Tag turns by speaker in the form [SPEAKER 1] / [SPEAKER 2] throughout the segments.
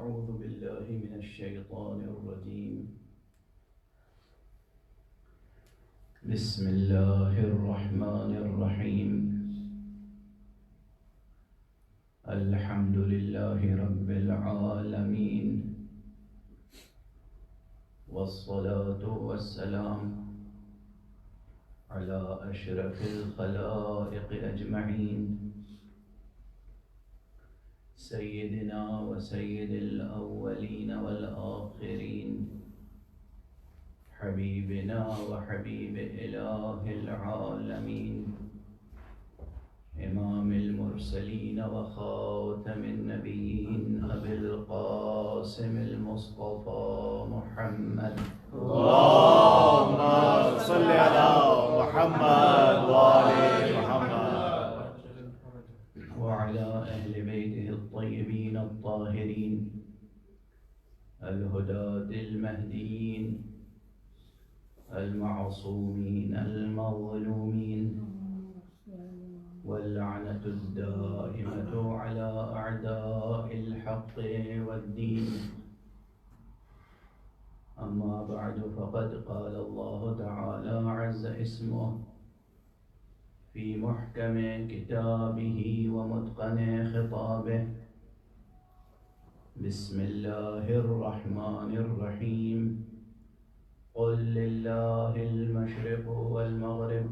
[SPEAKER 1] أعوذ بالله من الشيطان الرجيم بسم الله الرحمن الرحيم الحمد لله رب العالمين والصلاة والسلام على أشرف الخلائق أجمعين سيدنا وسيد الأولين والآخرين حبيبنا وحبيب إله العالمين إمام المرسلين وخاتم النبيين أبي القاسم المصطفى محمد
[SPEAKER 2] اللهم صل على محمد وآل محمد
[SPEAKER 1] وعلى أهل بيته الطيبين الطاهرين الهداة المهديين المعصومين المظلومين واللعنة الدائمة على أعداء الحق والدين أما بعد فقد قال الله تعالى عز اسمه في محكم كتابه ومتقن خطابه بسم الله الرحمن الرحيم قل لله المشرق والمغرب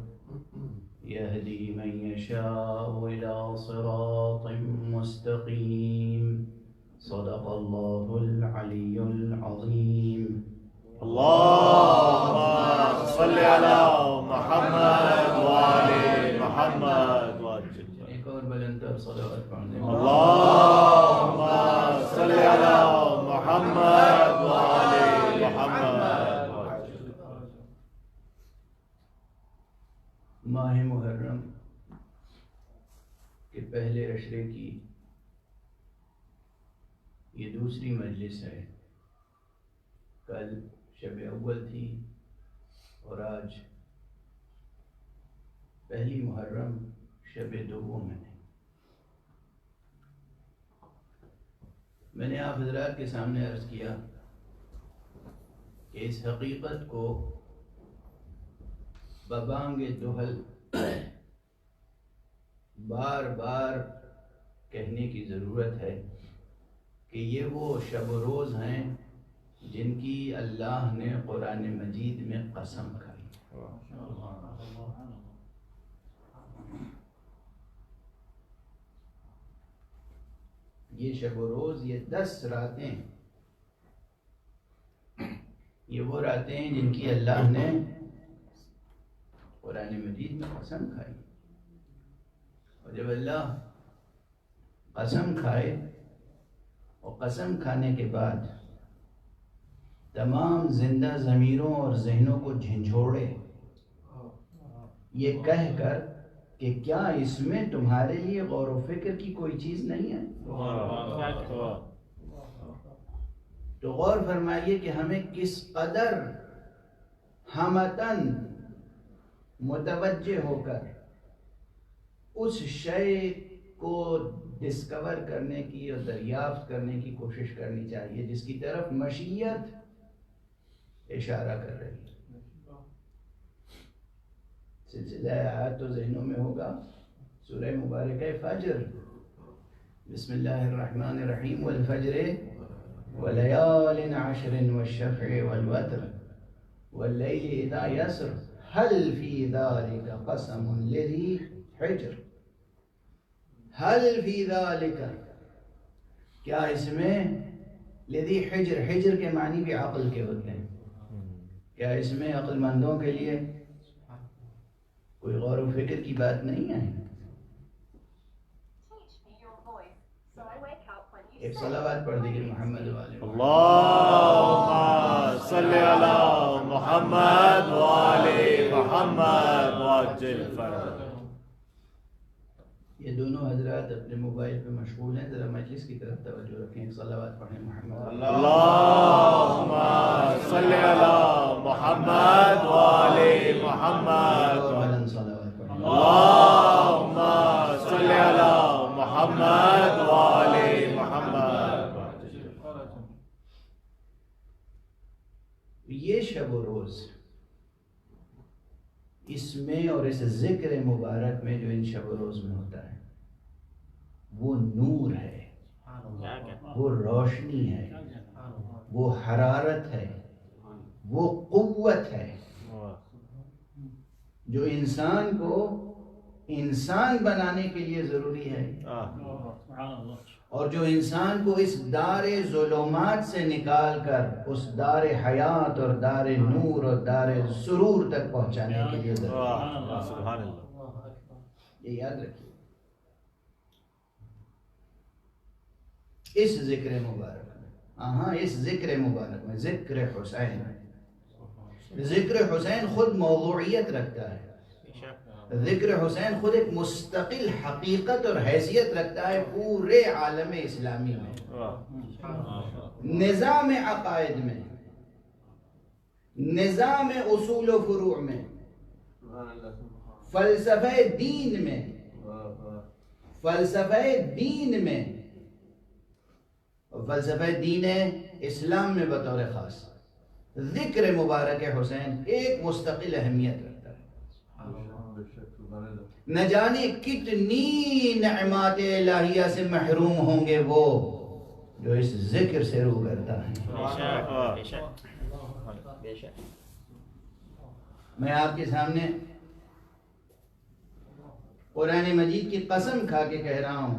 [SPEAKER 1] يهدي من يشاء إلى صراط مستقيم صدق الله العلي العظيم
[SPEAKER 2] اللهم صل على محمد وآل محمد
[SPEAKER 1] ایک اور بلندر صلوات پڑھنے
[SPEAKER 2] اللهم صل على محمد وآل محمد
[SPEAKER 1] ماہ محرم کے پہلے عشرے کی یہ دوسری مجلس ہے. کل شب اول تھی اور آج پہلی محرم شب دوم ہے. میں نے آپ حضرات کے سامنے عرض کیا کہ اس حقیقت کو ببانگ دہل بار بار کہنے کی ضرورت ہے کہ یہ وہ شب و روز ہیں جن کی اللہ نے قرآن مجید میں قسم کھائی. یہ شب و روز، یہ 10 راتیں، یہ وہ راتیں ہیں جن کی اللہ نے قرآن مجید میں قسم کھائی. اور جب اللہ قسم کھائے اور قسم کھانے کے بعد تمام زندہ ضمیروں اور ذہنوں کو جھنجھوڑے یہ کہہ کر کہ کیا اس میں تمہارے لیے غور و فکر کی کوئی چیز نہیں ہے؟ تو غور فرمائیے کہ ہمیں کس قدر ہمتن متوجہ ہو کر اس شے کو ڈسکور کرنے کی اور دریافت کرنے کی کوشش کرنی چاہیے جس کی طرف مشیت اشارہ کر رہی ہے. سلسلہ آیات تو ذہنوں میں ہوگا. سورہ مبارکہ فجر، بسم اللہ الرحمن الرحیم والفجر ولیال عشر والشفع والوتر واللیل اذا یسر هل فی ذلک قسم لذی حجر. هل فی ذلک، کیا اس میں، لذی حجر، حجر کے معنی بھی عقل کے ہوتے ہیں، کیا اس میں عقل مندوں کے لیے کوئی غور و فکر کی بات نہیں ہے؟ ایک صلوات پڑھ دیجیے محمد والے.
[SPEAKER 2] اللهم صل على محمد وآل محمد وعجل فرجهم.
[SPEAKER 1] یہ دونوں حضرات اپنے موبائل پہ مشغول ہیں، ذرا مجلس کی طرف توجہ رکھیں. ایک صلوات پڑھیں محمد.
[SPEAKER 2] اللهم صل على محمد وآل محمد. اللهم صل على محمد وآل محمد.
[SPEAKER 1] یہ شب و روز اس میں اور اس ذکر مبارک میں جو ان شب و روز میں ہوتا ہے وہ نور ہے، وہ روشنی ہے، وہ حرارت ہے، وہ قوت ہے جو انسان کو انسان بنانے کے لیے ضروری ہے، اور جو انسان کو اس دار ظلمات سے نکال کر اس دار حیات اور دار نور اور دار سرور تک پہنچانے کے لیے ضروری ہے۔
[SPEAKER 2] سبحان اللہ،
[SPEAKER 1] یہ یاد رکھیے۔ اس ذکر مبارک میں، اس ذکر مبارک میں ذکر حسین، ذکر حسین خود موضوعیت رکھتا ہے، ذکر حسین خود ایک مستقل حقیقت اور حیثیت رکھتا ہے پورے عالم اسلامی میں، نظام عقائد میں، نظام اصول و فروع میں، فلسفہ دین میں، فلسفہ دین میں، فلسفہ دین اسلام میں بطور خاص ذکر مبارک حسین ایک مستقل اہمیت رکھتا ہے۔ نہ جانے کتنی نعمات الہیہ سے محروم ہوں گے وہ جو اس ذکر سے رو کرتا ہے۔ میں آپ کے سامنے قرآن مجید کی قسم کھا کے کہہ رہا ہوں،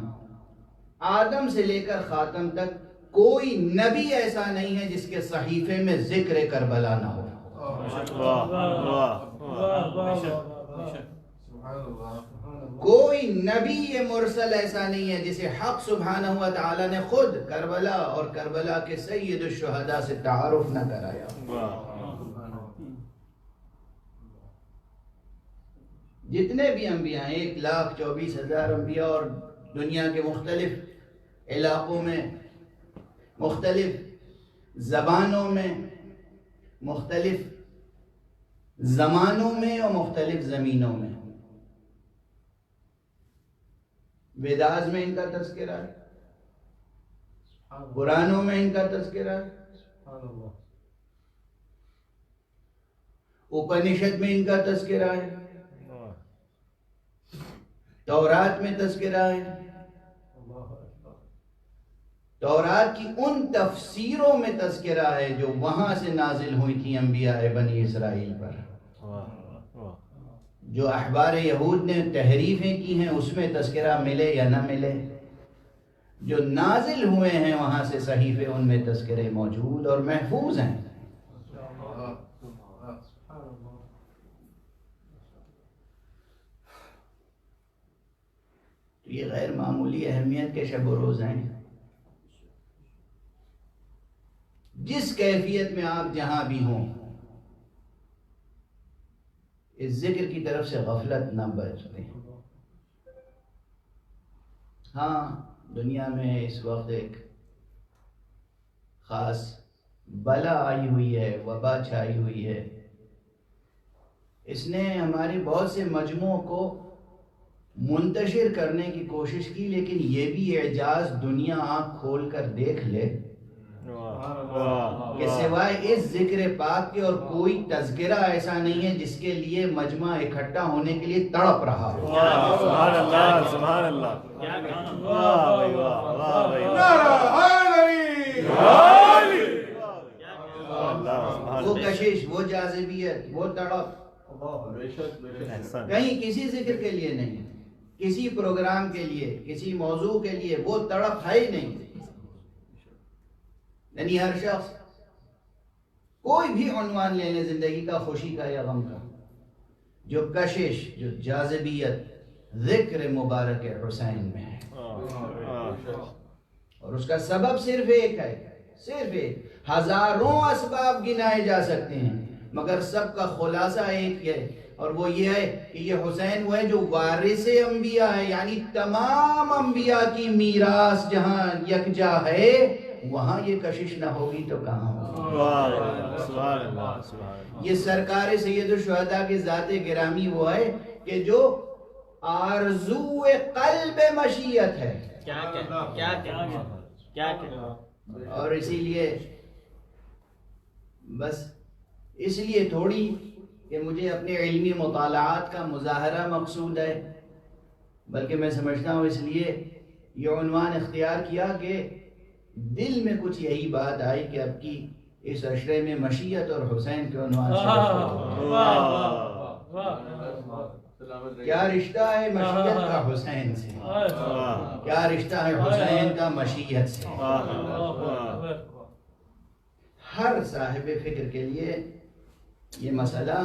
[SPEAKER 1] آدم سے لے کر خاتم تک کوئی نبی ایسا نہیں ہے جس کے صحیفے میں ذکر کربلا نہ ہو۔ کوئی نبی مرسل ایسا نہیں ہے جسے حق سبحانہ و تعالی نے خود کربلا اور کربلا کے سید الشہداء سے تعارف نہ کرایا۔ جتنے بھی انبیاء ہیں، 1,24,000 انبیاء، اور دنیا کے مختلف علاقوں میں، مختلف زبانوں میں، مختلف زمانوں میں اور مختلف زمینوں میں، ویداز میں ان کا تذکرہ ہے، قرآنوں میں ان کا تذکرہ ہے، اپنشد میں ان کا تذکرہ ہے، تورات میں تذکرہ ہے، تورات کی ان تفسیروں میں تذکرہ ہے جو وہاں سے نازل ہوئی تھی انبیاء بنی اسرائیل پر، جو احبار یہود نے تحریفیں کی ہیں اس میں تذکرہ ملے یا نہ ملے، جو نازل ہوئے ہیں وہاں سے صحیفے ان میں تذکرے موجود اور محفوظ ہیں۔ یہ غیر معمولی اہمیت کے شب و روز ہیں۔ جس کیفیت میں آپ جہاں بھی ہوں، اس ذکر کی طرف سے غفلت نہ برتیں۔ ہاں، دنیا میں اس وقت ایک خاص بلا آئی ہوئی ہے، وبا چھائی ہوئی ہے، اس نے ہمارے بہت سے مجموعوں کو منتشر کرنے کی کوشش کی، لیکن یہ بھی اعجاز دنیا آنکھ کھول کر دیکھ لے کہ سوائے اس ذکر پاک کے اور کوئی تذکرہ ایسا نہیں ہے جس کے لیے مجمع اکٹھا ہونے کے لیے تڑپ رہا ہو۔
[SPEAKER 2] سبحان اللہ، سبحان اللہ،
[SPEAKER 1] وہ کشش، وہ جاذبیت، وہ تڑپ کہیں کسی ذکر کے لیے نہیں، کسی پروگرام کے لیے، کسی موضوع کے لیے وہ تڑپ ہے ہی نہیں۔ یعنی ہر شخص کوئی بھی عنوان لے لے زندگی کا، خوشی کا یا غم کا، جو کشش، جو جاذبیت ذکر مبارک حسین میں ہے، اور اس کا سبب صرف ایک ہے، صرف ایک۔ ہزاروں اسباب گنائے جا سکتے ہیں مگر سب کا خلاصہ ایک ہے، اور وہ یہ ہے کہ یہ حسین وہ ہے جو وارث انبیاء ہے، یعنی تمام انبیاء کی میراث جہاں یکجا ہے وہاں یہ کشش نہ ہوگی تو کہاں ہوگی۔ یہ سرکار سید الشہداء کے ذات گرامی وہ ہے کہ جو آرزو قلب مشیت ہے، اور اسی لیے بس اس لیے تھوڑی کہ مجھے اپنے علمی مطالعات کا مظاہرہ مقصود ہے، بلکہ میں سمجھتا ہوں اس لیے یہ عنوان اختیار کیا کہ دل میں کچھ یہی بات آئی کہ اب کی اس عشرے میں مشیت اور حسین کے عنوان سے کیا رشتہ ہے مشیت کا حسین سے، کیا رشتہ ہے حسین کا مشیت سے۔ ہر صاحب فکر کے لیے یہ مسئلہ،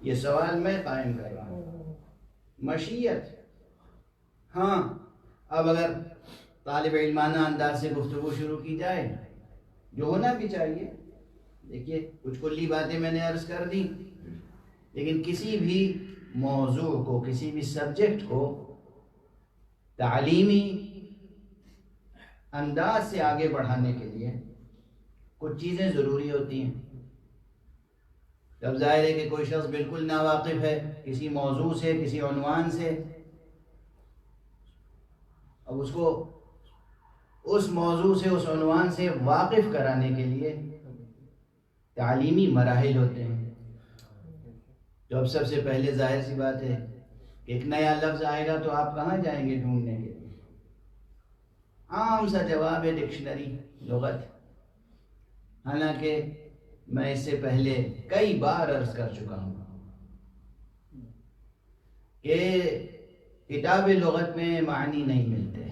[SPEAKER 1] یہ سوال میں قائم کر رہا ہوں۔ مشیت، ہاں اب اگر طالب علمانہ انداز سے گفتگو شروع کی جائے، جو ہونا بھی چاہیے، دیکھیے کچھ کلی باتیں میں نے عرض کر دی، لیکن کسی بھی موضوع کو، کسی بھی سبجیکٹ کو تعلیمی انداز سے آگے بڑھانے کے لیے کچھ چیزیں ضروری ہوتی ہیں۔ جب ظاہر ہے کہ کوئی شخص بالکل ناواقف ہے کسی موضوع سے، کسی عنوان سے، اب اس کو اس موضوع سے، اس عنوان سے واقف کرانے کے لیے تعلیمی مراحل ہوتے ہیں۔ تو اب سب سے پہلے ظاہر سی بات ہے کہ ایک نیا لفظ آئے گا تو آپ کہاں جائیں گے ڈھونڈنے کے لیے؟ عام سا جواب ہے ڈکشنری، لغت۔ حالانکہ میں اس سے پہلے کئی بار عرض کر چکا ہوں کہ کتاب لغت میں معنی نہیں ملتے۔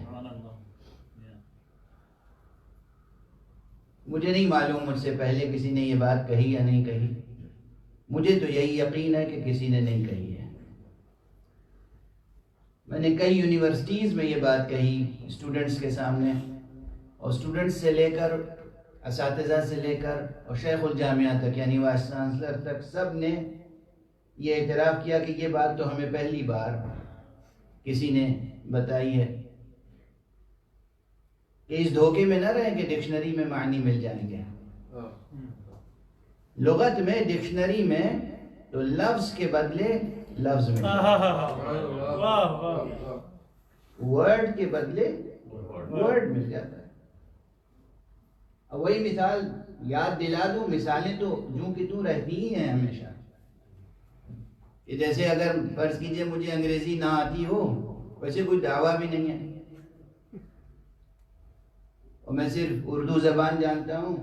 [SPEAKER 1] مجھے نہیں معلوم مجھ سے پہلے کسی نے یہ بات کہی یا نہیں کہی، مجھے تو یہی یقین ہے کہ کسی نے نہیں کہی ہے۔ میں نے کئی یونیورسٹیز میں یہ بات کہی اسٹوڈنٹس کے سامنے، اور اسٹوڈنٹس سے لے کر، اساتذہ سے لے کر اور شیخ الجامعہ تک، یعنی وائس چانسلر تک، سب نے یہ اعتراف کیا کہ یہ بات تو ہمیں پہلی بار کسی نے بتائی ہے، کہ اس دھوکے میں نہ رہیں کہ ڈکشنری میں معنی مل جائیں گے۔ لغت میں، ڈکشنری میں تو لفظ کے بدلے لفظ مل جاتا ہے، ورڈ کے بدلے ورڈ مل جاتا ہے۔ اب وہی مثال یاد دلا دوں، مثالیں تو جوں کی توں رہتی ہی ہیں ہمیشہ، کہ جیسے اگر فرض کیجئے مجھے انگریزی نہ آتی ہو، ویسے کوئی دعویٰ بھی نہیں ہے، اور میں صرف اردو زبان جانتا ہوں،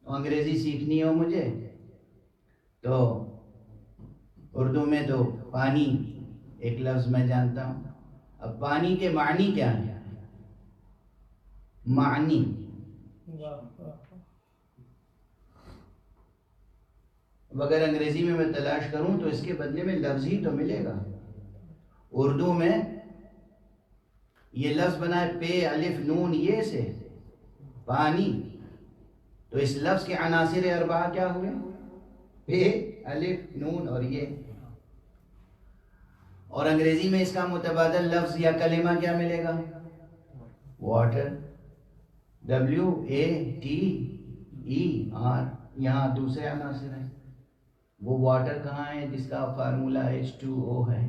[SPEAKER 1] انگریزی سیکھنی ہو مجھے، تو اردو میں تو پانی ایک لفظ میں جانتا ہوں۔ اب پانی کے معنی کیا ہے؟ معنی اب اگر انگریزی میں تلاش کروں تو اس کے بدلے میں لفظ ہی تو ملے گا۔ اردو میں یہ لفظ بنا ہے پے الف نون یہ سے، پانی، تو اس لفظ کے عناصر اربعہ کیا ہوئے؟ پے الف نون اور یہ۔ اور انگریزی میں اس کا متبادل لفظ یا کلمہ کیا ملے گا؟ Water, WATER۔ یہاں دوسرے عناصر ہیں، وہ واٹر کہاں ہے جس کا فارمولہ H2O ہے؟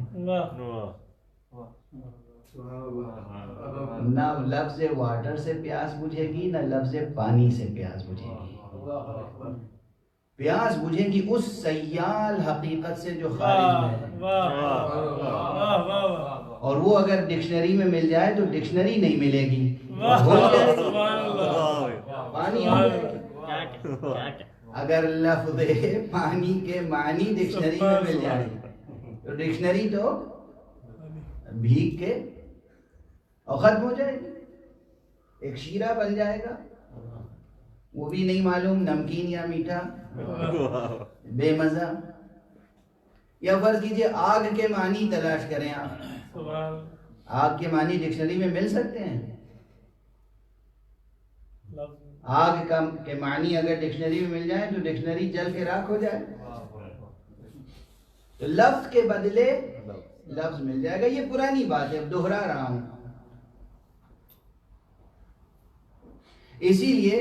[SPEAKER 1] نہ لفظ واٹر سے پیاس بجھے گی، نہ لفظ پانی سے پیاس بجھے گی۔ پیاس بجھے گی اس سیال حقیقت سے جو خارج میں ہے، اور وہ اگر ڈکشنری میں مل جائے تو ڈکشنری نہیں ملے گی، پانی ہو جائے گی۔ اگر لفظ پانی کے معنی ڈکشنری میں مل جائے تو ڈکشنری تو بھیگ کے اور ختم ہو جائے گی، ایک شیرہ بن جائے گا، وہ بھی نہیں معلوم نمکین یا میٹھا، بے مزہ۔ یا فرض کیجئے آگ کے معنی تلاش کریں آپ، آگ کے معنی ڈکشنری میں مل سکتے ہیں؟ آگ کے معنی اگر ڈکشنری میں مل جائیں تو ڈکشنری جل کے راکھ ہو جائے، تو لفظ کے بدلے لفظ مل جائے گا۔ یہ پرانی بات ہے، اب دوہرا رہا ہوں۔ اسی لیے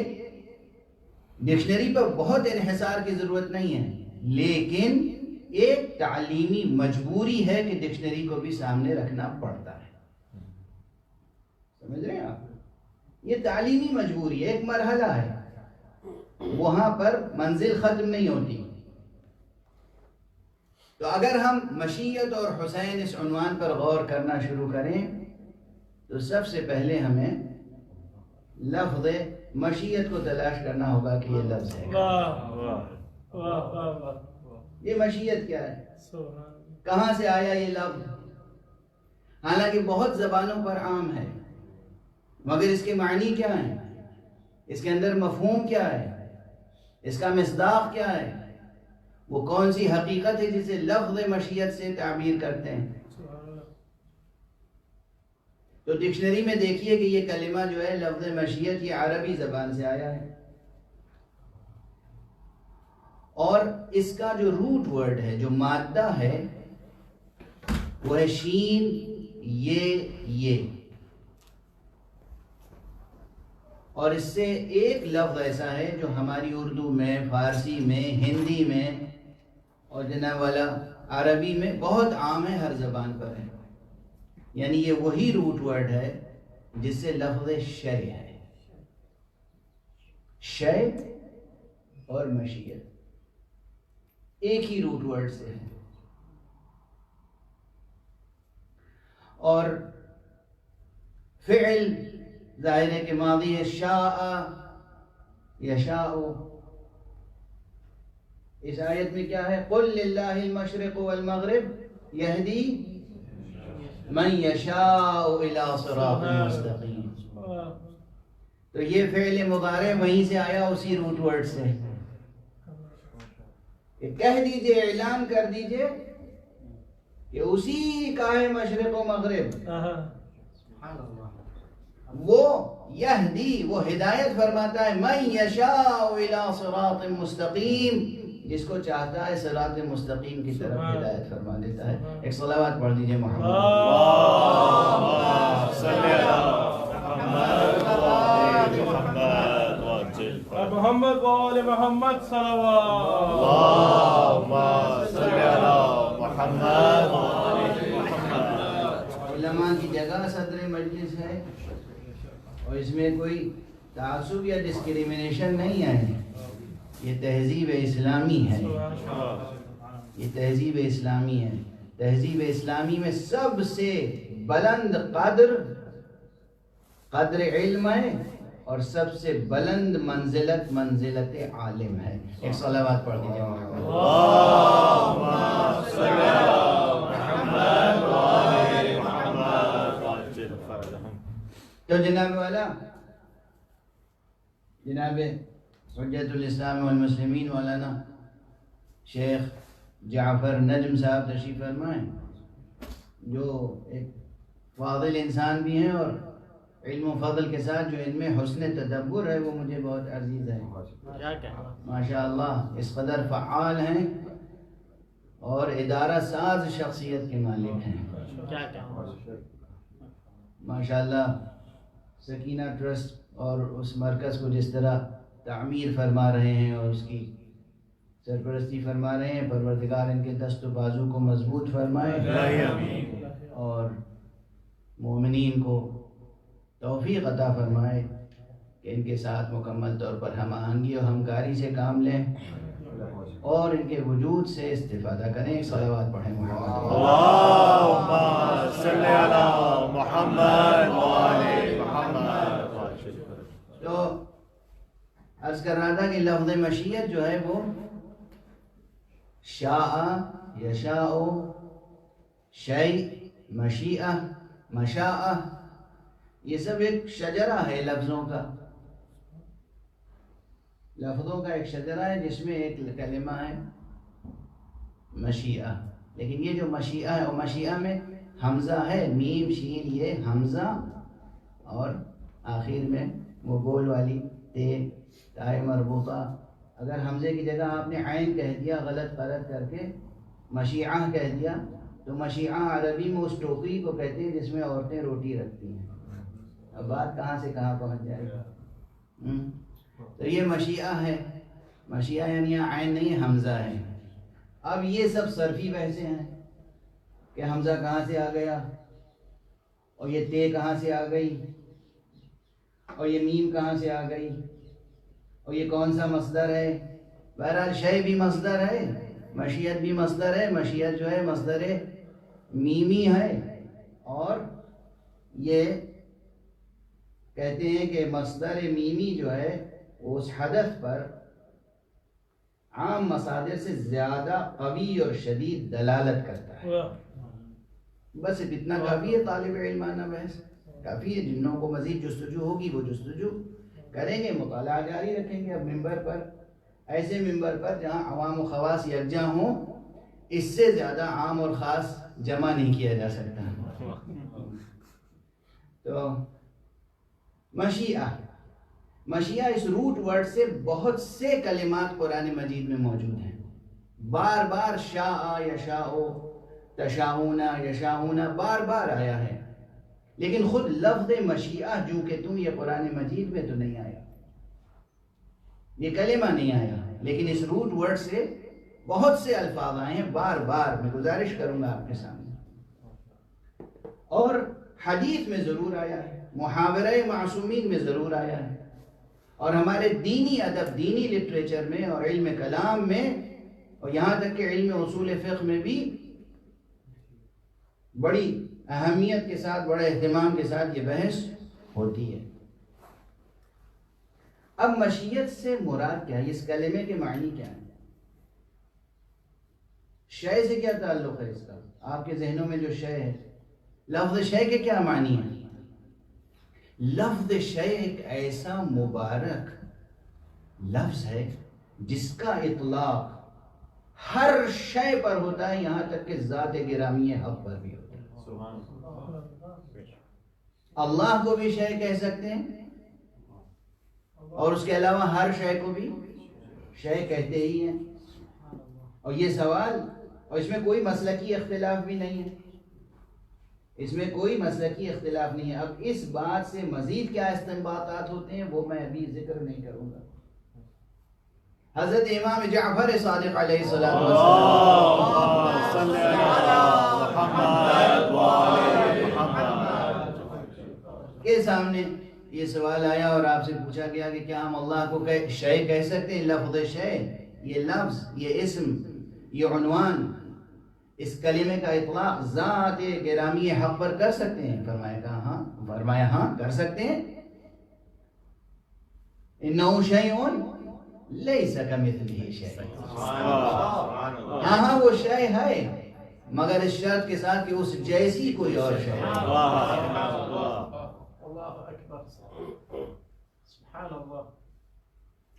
[SPEAKER 1] ڈکشنری پر بہت انحصار کی ضرورت نہیں ہے، لیکن ایک تعلیمی مجبوری ہے کہ ڈکشنری کو بھی سامنے رکھنا پڑتا ہے۔ سمجھ رہے ہیں آپ؟ یہ تعلیمی مجبوری ہے، ایک مرحلہ ہے۔ وہاں پر منزل ختم نہیں ہوتی. تو اگر ہم مشیت اور حسین اس عنوان پر غور کرنا شروع کریں تو سب سے پہلے ہمیں لفظ مشیت کو تلاش کرنا ہوگا کہ یہ لفظ ہے. یہ مشیت کیا ہے؟ کہاں سے آیا یہ لفظ؟ حالانکہ بہت زبانوں پر عام ہے، مگر اس کے معنی کیا ہیں؟ اس کے اندر مفہوم کیا ہے؟ اس کا مصداق کیا ہے؟ وہ کون سی حقیقت ہے جسے لفظ مشیت سے تعبیر کرتے ہیں؟ تو ڈکشنری میں دیکھیے کہ یہ کلمہ جو ہے لفظ مشیت یہ عربی زبان سے آیا ہے، اور اس کا جو روٹ ورڈ ہے، جو مادہ ہے، وہ ہے شین یہ. اور اس سے ایک لفظ ایسا ہے جو ہماری اردو میں، فارسی میں، ہندی میں اور جناب والا عربی میں بہت عام ہے، ہر زبان پر ہے. یعنی یہ وہی روٹ ورڈ ہے جس سے لفظ شے ہے. شے اور مشیت ایک ہی روٹ ورڈ سے ہے. اور فعل ظاہر ہے کہ ماضی ہے، شاء یشاء. اس آیت میں کیا ہے؟ قل للہ المشرق والمغرب یہدی من یشاء الی صراط مستقیم. تو یہ فعل مضارع وہیں سے آیا، اسی روٹ ورڈ سے. کہہ دیجئے، اعلان کر دیجئے کہ اسی کا ہے مشرق و مغرب. وہ یہدی، وہ ہدایت فرماتا ہے، من یشاء الی صراط مستقیم، جس کو چاہتا ہے صراط مستقیم کی طرف ہدایت فرما دیتا ہے. ایک صلوات پڑھ دیجئے محمد.
[SPEAKER 2] اللهم صل على محمد وآل محمد صلوات. اللهم صل على محمد وآل محمد.
[SPEAKER 1] علماء کی جگہ صدر مجلس ہے اور اس میں کوئی تعصب یا ڈسکریمنیشن نہیں ہے. یہ تہذیب اسلامی ہے، یہ تہذیب اسلامی ہے. تہذیب اسلامی میں سب سے بلند قدر علم ہے اور سب سے بلند منزلت عالم ہے. ایک صلوات پڑھ دیجیے محمد.
[SPEAKER 2] اللهم صل على محمد وآل محمد.
[SPEAKER 1] تو جناب والا، جناب حجت الاسلام والمسلمین مولانا شیخ جعفر نجم صاحب تشریف فرمائیں، جو ایک فاضل انسان بھی ہیں اور علم و فضل کے ساتھ جو ان میں حسن تدبر ہے وہ مجھے بہت عزیز ہے. ماشاء اللہ اس قدر فعال ہیں اور ادارہ ساز شخصیت کے مالک ہیں. ماشاء اللہ سکینہ ٹرسٹ اور اس مرکز کو جس طرح تعمیر فرما رہے ہیں اور اس کی سرپرستی فرما رہے ہیں، پروردگار ان کے دست و بازو کو مضبوط فرمائے اور مومنین کو توفیق عطا فرمائے کہ ان کے ساتھ مکمل طور پر ہم آہنگی اور ہمکاری سے کام لیں اور ان کے وجود سے استفادہ کریں. صلوات پڑھیں محمد.
[SPEAKER 2] اللهم صل على محمد وآل محمد.
[SPEAKER 1] تو عرض کر رہا تھا کہ لفظ مشیت جو ہے وہ شاء یشاء، شیء، مشیعہ، مشاء، یہ سب ایک شجرہ ہے لفظوں کا. لفظوں کا ایک شجرہ ہے جس میں ایک کلمہ ہے مشیعہ. لیکن یہ جو مشیعہ ہے، اور مشیعہ میں حمزہ ہے، میم شین یہ حمزہ، اور آخر میں وہ گول والی تے تائے مربوطہ. اگر حمزے کی جگہ آپ نے عین کہہ دیا غلط کر کے مشیعہ کہہ دیا تو مشیعہ عربی میں اس ٹوکری کو کہتے ہیں جس میں عورتیں روٹی رکھتی ہیں. اب بات کہاں سے کہاں پہنچ جائے گا. تو یہ مشیعہ ہے. مشیعہ یعنی عین نہیں حمزہ ہے. اب یہ سب صرفی بحثیں ہیں کہ حمزہ کہاں سے آ گیا اور یہ تے کہاں سے آ گئی اور یہ میم کہاں سے آ گئی اور یہ کون سا مصدر ہے؟ بہرحال شے بھی مصدر ہے، مشیت بھی مصدر ہے. مشیت جو ہے مصدر میمی ہے، اور یہ کہتے ہیں کہ مصدر میمی جو ہے اس حدث پر عام مصادر سے زیادہ قوی اور شدید دلالت کرتا ہے. بس اتنا کافی ہے طالب علمانہ بحث، کافی ہے. جنوں کو مزید جستجو ہوگی وہ جستجو کریں گے، مطالعہ جاری رکھیں گے. اب ممبر پر، ایسے ممبر پر جہاں عوام و خواص یکجاں ہوں، اس سے زیادہ عام اور خاص جمع نہیں کیا جا سکتا. تو مشیعہ اس روٹ ورڈ سے بہت سے کلمات قرآن مجید میں موجود ہیں. بار بار شاء یشاء، تشاؤون یشاؤون بار بار آیا ہے، لیکن خود لفظ مشیعہ جو کہ تم، یہ قرآن مجید میں تو نہیں آیا، یہ کلمہ نہیں آیا، لیکن اس روٹ ورڈ سے بہت سے الفاظ آئے ہیں بار بار. میں گزارش کروں گا آپ کے سامنے. اور حدیث میں ضرور آیا ہے، محاورہ معصومین میں ضرور آیا ہے، اور ہمارے دینی ادب، دینی لٹریچر میں اور علم کلام میں، اور یہاں تک کہ علم اصول فقہ میں بھی بڑی اہمیت کے ساتھ، بڑے اہتمام کے ساتھ یہ بحث ہوتی ہے. اب مشیت سے مراد کیا ہے؟ اس کلمے کے معنی کیا ہے؟ شے سے کیا تعلق ہے اس کا؟ آپ کے ذہنوں میں جو شے ہے، لفظ شے کے کیا معنی ہے؟ لفظ شے ایک ایسا مبارک لفظ ہے جس کا اطلاق ہر شے پر ہوتا ہے، یہاں تک کہ ذات گرامی حق پر بھی ہوتا ہے. اللہ کو بھی شے کہہ سکتے ہیں، اور اس کے علاوہ ہر شے کو بھی شے کہتے ہی ہیں. اور یہ سوال، اور اس میں کوئی مسلکی اختلاف بھی نہیں ہے، اس میں کوئی مسلکی اختلاف نہیں ہے. اب اس بات سے مزید کیا استنباطات ہوتے ہیں وہ میں ابھی ذکر نہیں کروں گا. حضرت امام جعفر صادق علیہ السلام کے سامنے یہ سوال آیا اور آپ سے پوچھا گیا کہ کیا ہم اللہ کو شے کہہ سکتے ہیں؟ لفظ شے، یہ لفظ، یہ اسم، یہ عنوان، اس کلمے کا اطلاق ذات گرامی حق پر کر سکتے ہیں؟ فرمایا ہاں کر سکتے ہیں. انہ شیء لیس کمثلہ شیء، ہاں وہ شے ہے، مگر اس شرط کے ساتھ کہ اس جیسی کوئی اور شے ہے.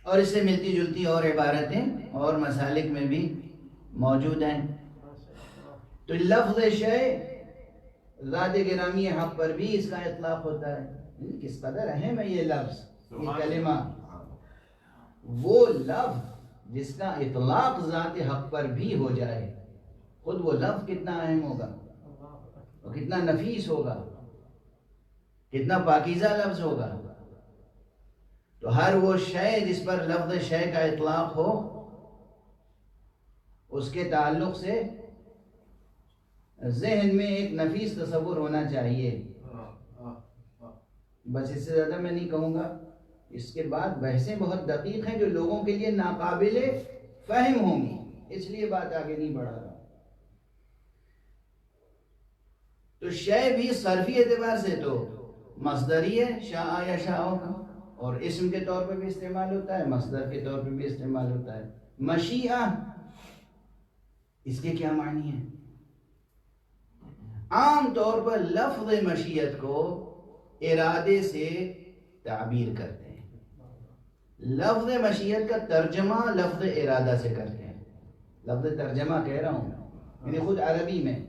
[SPEAKER 1] اور اس سے ملتی جلتی اور عبارتیں اور مسالک میں بھی موجود ہیں. تو لفظ شے ذات گرامی حق پر بھی اس کا اطلاق ہوتا ہے. کس قدر اہم ہے یہ لفظ، یہ کلمہ. وہ لفظ جس کا اطلاق ذات حق پر بھی ہو جائے، خود وہ لفظ کتنا اہم ہوگا، اور کتنا نفیس ہوگا، کتنا پاکیزہ لفظ ہوگا. تو ہر وہ شے جس پر لفظ شے کا اطلاق ہو، اس کے تعلق سے ذہن میں ایک نفیس تصور ہونا چاہیے. بس اس سے زیادہ میں نہیں کہوں گا. اس کے بعد بحثیں بہت دقیق ہیں جو لوگوں کے لیے ناقابل فہم ہوں گی، اس لیے بات آگے نہیں بڑھا رہا. تو شے بھی صرفی اعتبار سے تو مصدری ہے، شاء یا شاء کا، اور اسم کے طور پہ بھی استعمال ہوتا ہے، مصدر کے طور پہ بھی استعمال ہوتا ہے. مشیعہ، اس کے کیا معنی ہیں؟ عام طور پر لفظ مشیت کو ارادے سے تعبیر کرتے ہیں. لفظ مشیت کا ترجمہ لفظ ارادہ سے کرتے ہیں. لفظ ترجمہ کہہ رہا ہوں، یعنی خود عربی میں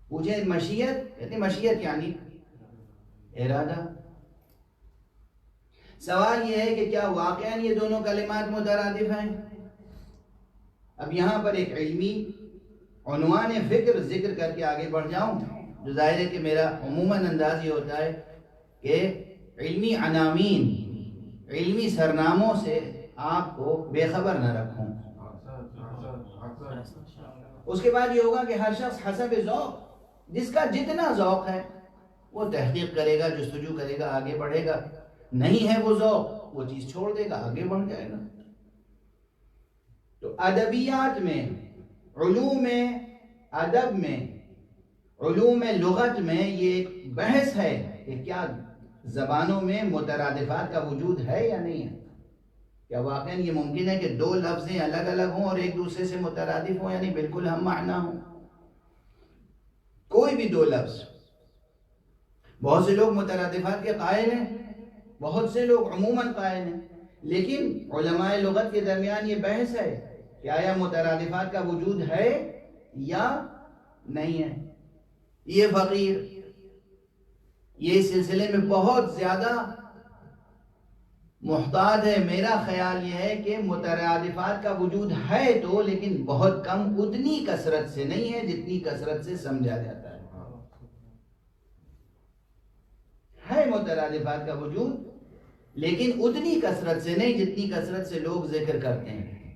[SPEAKER 1] پوچھیں مشیت، کہتے ہیں مشیت یعنی ارادہ. سوال یہ ہے کہ کیا واقعاً یہ دونوں کلمات مترادف ہیں؟ اب یہاں پر ایک علمی عنوان فکر ذکر کر کے آگے بڑھ جاؤں، جو ظاہر ہے کہ میرا عموماً انداز یہ ہوتا ہے کہ علمی عناوین، علمی سرناموں سے آپ کو بے خبر نہ رکھوں. اس کے بعد یہ ہوگا کہ ہر شخص حسب ذوق، جس کا جتنا ذوق ہے وہ تحقیق کرے گا، جستجو کرے گا، آگے بڑھے گا. نہیں ہے وہ ذوق وہ چیز چھوڑ دے گا، آگے بڑھ جائے گا۔ تو ادبیات میں، علوم ادب میں، علوم لغت میں یہ ایک بحث ہے کہ کیا زبانوں میں مترادفات کا وجود ہے یا نہیں ہے؟ کیا واقعاً یہ ممکن ہے کہ دو لفظیں الگ الگ ہوں اور ایک دوسرے سے مترادف ہوں، یعنی بالکل ہم معنی ہوں؟ کوئی بھی دو لفظ، بہت سے لوگ مترادفات کے قائل ہیں، بہت سے لوگ عموماً قائل ہیں، لیکن علماء لغت کے درمیان یہ بحث ہے کہ آیا مترادفات کا وجود ہے یا نہیں ہے۔ یہ فقیر یہ سلسلے میں بہت زیادہ محتاط ہے۔ میرا خیال یہ ہے کہ مترادفات کا وجود ہے تو، لیکن بہت کم، اتنی کثرت سے نہیں ہے جتنی کثرت سے سمجھا جاتا ہے۔ ہے مترادفات کا وجود، لیکن اتنی کثرت سے نہیں جتنی کثرت سے لوگ ذکر کرتے ہیں۔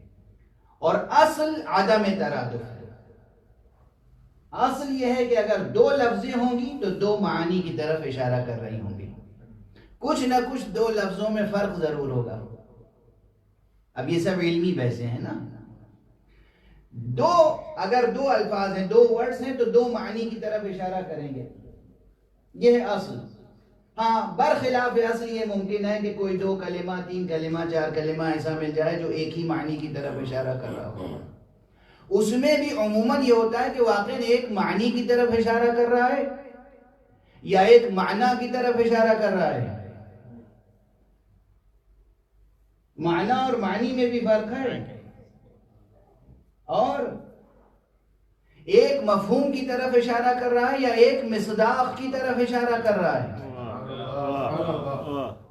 [SPEAKER 1] اور اصل عدم ترادف ہے۔ اصل یہ ہے کہ اگر دو لفظیں ہوں گی تو دو معانی کی طرف اشارہ کر رہی ہوں گی، کچھ نہ کچھ دو لفظوں میں فرق ضرور ہوگا۔ اب یہ سب علمی بحثیں ہیں نا۔ اگر دو الفاظ ہیں، دو ورڈز ہیں تو دو معنی کی طرف اشارہ کریں گے، یہ ہے اصل۔ ہاں، برخلاف اصل یہ ممکن ہے کہ کوئی دو کلمہ، تین کلمہ، چار کلمہ ایسا مل جائے جو ایک ہی معنی کی طرف اشارہ کر رہا ہو۔ اس میں بھی عموماً یہ ہوتا ہے کہ واقعاً ایک معنی کی طرف اشارہ کر رہا ہے یا ایک معنی کی طرف اشارہ کر رہا ہے۔ معنی اور معنی میں بھی فرق ہے، اور ایک مفہوم کی طرف اشارہ کر رہا ہے یا ایک مصداق کی طرف اشارہ کر رہا ہے۔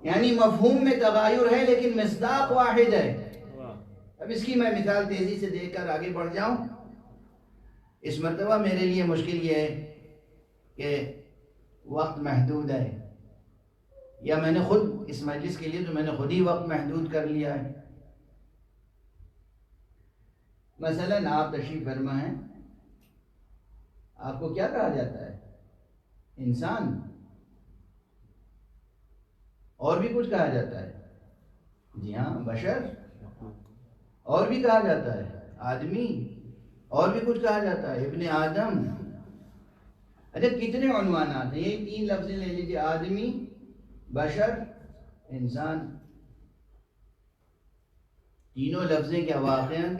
[SPEAKER 1] یعنی مفہوم میں تغیر ہے لیکن مصداق واحد ہے۔ اب اس کی میں مثال تیزی سے دیکھ کر آگے بڑھ جاؤں۔ اس مرتبہ میرے لیے مشکل یہ ہے کہ وقت محدود ہے، یا میں نے خود اس مجلس کے لیے تو میں نے خود ہی وقت محدود کر لیا ہے۔ مثلاً آپ تشریف فرما ہیں، آپ کو کیا کہا جاتا ہے؟ انسان، اور بھی کچھ کہا جاتا ہے؟ جی ہاں، بشر، اور بھی کہا جاتا ہے آدمی، اور بھی کچھ کہا جاتا ہے ابن آدم۔ اچھا، کتنے عنوانات ہیں؟ یہ تین لفظیں لے لیجیے، آدمی، بشر، انسان۔ تینوں لفظیں کیا واقعاً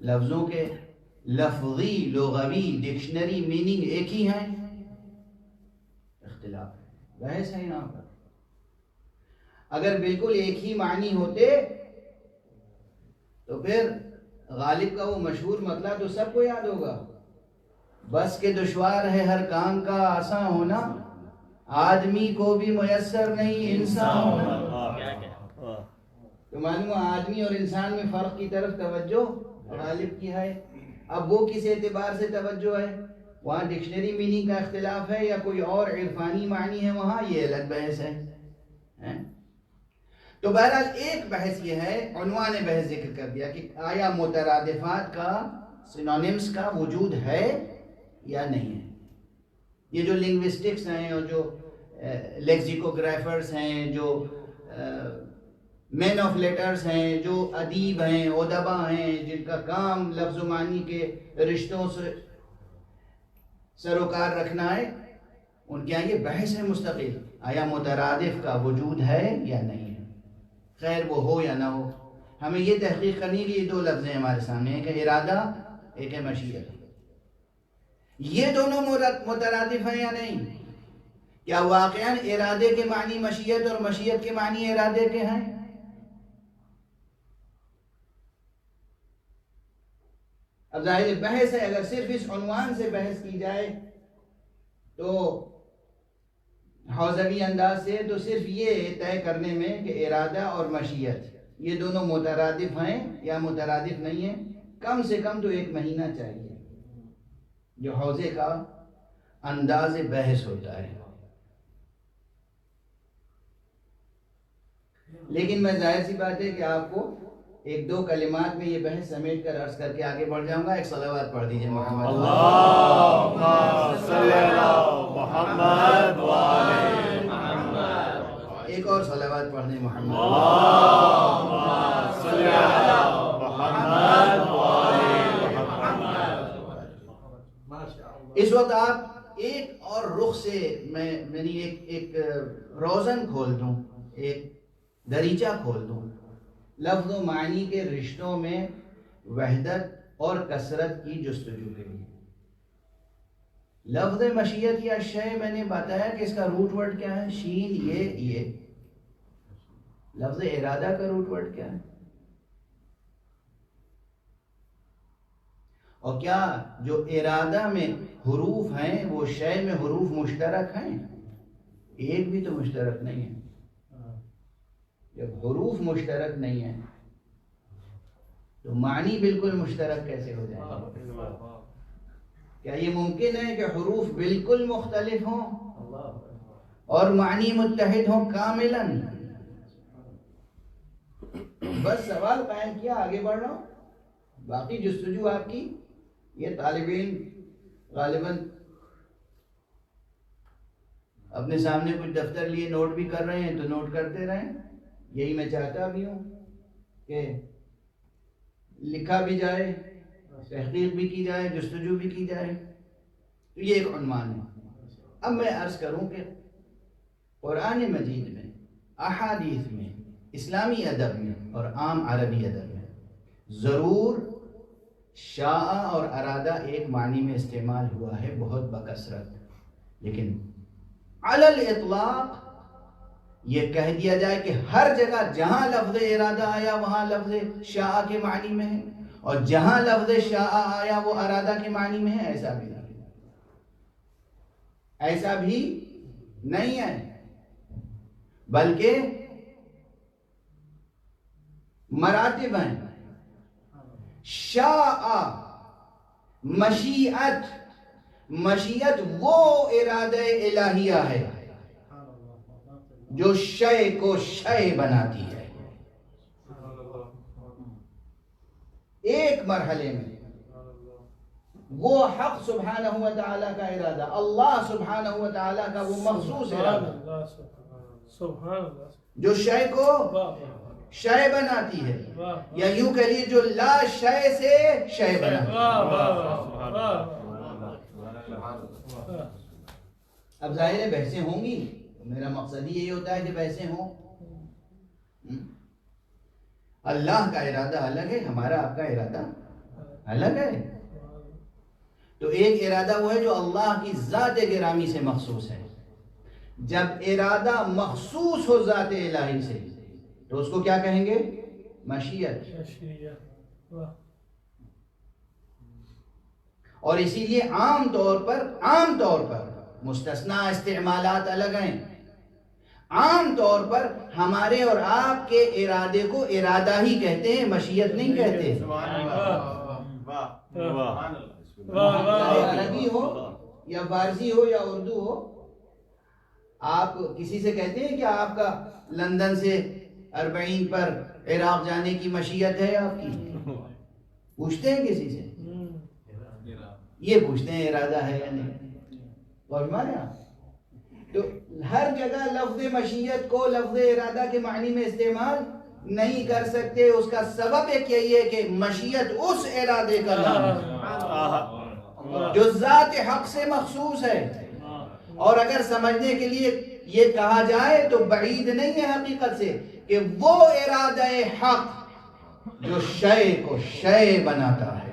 [SPEAKER 1] لفظوں کے لفظی، لغوی، ڈکشنری میننگ ایک ہی ہیں؟ اختلاف ہے، بحث ہے یہاں پر۔ اگر بالکل ایک ہی معنی ہوتے تو پھر غالب کا وہ مشہور مطلب تو سب کو یاد ہوگا، بس کے دشوار ہے ہر کام کا آسان ہونا، آدمی کو بھی میسر نہیں انسان ہونا۔ تو معلوم ہے آدمی اور انسان میں فرق کی طرف توجہ غالب کی ہے۔ اب وہ کس اعتبار سے توجہ ہے؟ وہاں ڈکشنری میننگ کا اختلاف ہے یا کوئی اور عرفانی معنی ہے وہاں، یہ الگ بحث ہے۔ تو بہرحال ایک بحث یہ ہے، عنوان بحث ذکر کر دیا کہ آیا مترادفات کا، سینونیمز کا وجود ہے یا نہیں ہے۔ یہ جو لنگوسٹکس ہیں اور جو لیکسیکوگرافرز ہیں، جو مین آف لیٹرز ہیں، جو ادیب ہیں، ادبا ہیں، جن کا کام لفظ و معنی کے رشتوں سے سروکار رکھنا ہے، ان کے یہاں یہ بحث ہے مستقل، آیا مترادف کا وجود ہے یا نہیں ہے۔ خیر وہ ہو یا نہ ہو، ہمیں یہ تحقیق کرنی ہے کہ یہ دو لفظ ہیں ہمارے سامنے، ایک ہے ارادہ، ایک ہے مشیت۔ یہ دونوں مترادف ہیں یا نہیں؟ کیا واقعاً ارادے کے معنی مشیت اور مشیت کے معنی ارادے کے ہیں؟ اب ظاہر بحث ہے، اگر صرف اس عنوان سے بحث کی جائے تو حوزوی انداز سے، تو صرف یہ طے کرنے میں کہ ارادہ اور مشیت یہ دونوں مترادف ہیں یا مترادف نہیں ہیں، کم سے کم تو ایک مہینہ چاہیے جو حوزے کا انداز بحث ہوتا ہے۔ لیکن میں ظاہر سی بات ہے کہ آپ کو ایک دو کلمات میں یہ بحث سمیٹ کر عرض کر کے آگے بڑھ جاؤں گا۔ ایک صلوات پڑھ دیجئے محمد
[SPEAKER 2] اللہم صلی علی محمد و آل محمد۔
[SPEAKER 1] ایک اور صلوات پڑھ دیں محمد
[SPEAKER 2] صلی علی محمد وآل محمد.
[SPEAKER 1] اس وقت آپ ایک اور رخ سے میں ایک روزن کھول دوں، ایک دریچہ کھول دوں لفظ و معنی کے رشتوں میں وحدت اور کثرت کی جستجو کے لیے. لفظ مشیت یا شے میں نے بتایا کہ اس کا روٹ ورڈ کیا ہے، شین یہ. لفظ ارادہ کا روٹ ورڈ کیا ہے؟ اور کیا جو ارادہ میں حروف ہیں وہ شے میں حروف مشترک ہیں؟ ایک بھی تو مشترک نہیں ہے. جب حروف مشترک نہیں ہیں تو معنی بالکل مشترک کیسے ہو جائے؟ کیا یہ ممکن ہے کہ حروف بالکل مختلف ہوں اور معنی متحد ہوں کاملاً؟ بس سوال قائم کیا، آگے بڑھ رہا ہوں. باقی جستجو آپ کی، یہ طالب علم غالباً اپنے سامنے کچھ دفتر لیے نوٹ بھی کر رہے ہیں تو نوٹ کرتے رہیں. یہی میں چاہتا بھی ہوں کہ لکھا بھی جائے، تحقیق بھی کی جائے، جستجو بھی کی جائے. تو یہ ایک عنوان ہے. اب میں عرض کروں کہ قرآن مجید میں، احادیث میں، اسلامی ادب میں اور عام عربی ادب میں ضرور شاء اور ارادہ ایک معنی میں استعمال ہوا ہے بہت بکثرت، لیکن علی الاطلاق یہ کہہ دیا جائے کہ ہر جگہ جہاں لفظ ارادہ آیا وہاں لفظ شاء کے معنی میں ہے، اور جہاں لفظ شاء آیا وہ ارادہ کے معنی میں ہے، ایسا بھی نہیں ہے. بلکہ مراتب ہیں. شاء مشیت وہ ارادہ الہیہ ہے جو شے کو شے بناتی ہے. ایک مرحلے میں وہ حق سبحانہ و تعالیٰ کا ارادہ، اللہ سبحانہ و تعالیٰ کا وہ مخصوص ارادہ جو شے کو شے بناتی ہے، یا یوں کہیے جو لا شے سے شے بناتی ہے. اب ظاہر ہے بحثیں ہوں گی، میرا مقصد یہی ہوتا ہے کہ بحثیں ہوں. اللہ کا ارادہ الگ ہے، ہمارا آپ کا ارادہ الگ ہے. تو ایک ارادہ وہ ہے جو اللہ کی ذات گرامی سے مخصوص ہے. جب ارادہ مخصوص ہو ذات الہی سے تو اس کو کیا کہیں گے؟ مشیت. اور اسی لیے عام طور پر مستثنا استعمالات الگ ہیں. عام طور پر ہمارے اور آپ کے ارادے کو ارادہ ہی کہتے ہیں، مشیت نہیں کہتے. چاہے عربی ہو یا فارسی ہو یا اردو ہو، آپ کسی سے کہتے ہیں کہ آپ کا لندن سے 40 پر عراق جانے کی مشیت ہے آپ کی؟ پوچھتے ہیں کسی سے؟ یہ پوچھتے ہیں ارادہ ہے یا نہیں. اور تو ہر جگہ لفظ مشیت کو لفظ ارادہ کے معنی میں استعمال نہیں کر سکتے. اس کا سبب ایک یہی ہے کہ مشیت اس ارادے کا نام ہے جو ذات حق سے مخصوص ہے. اور اگر سمجھنے کے لیے یہ کہا جائے تو بعید نہیں ہے حقیقت سے کہ وہ ارادہ حق جو شے کو شے بناتا ہے،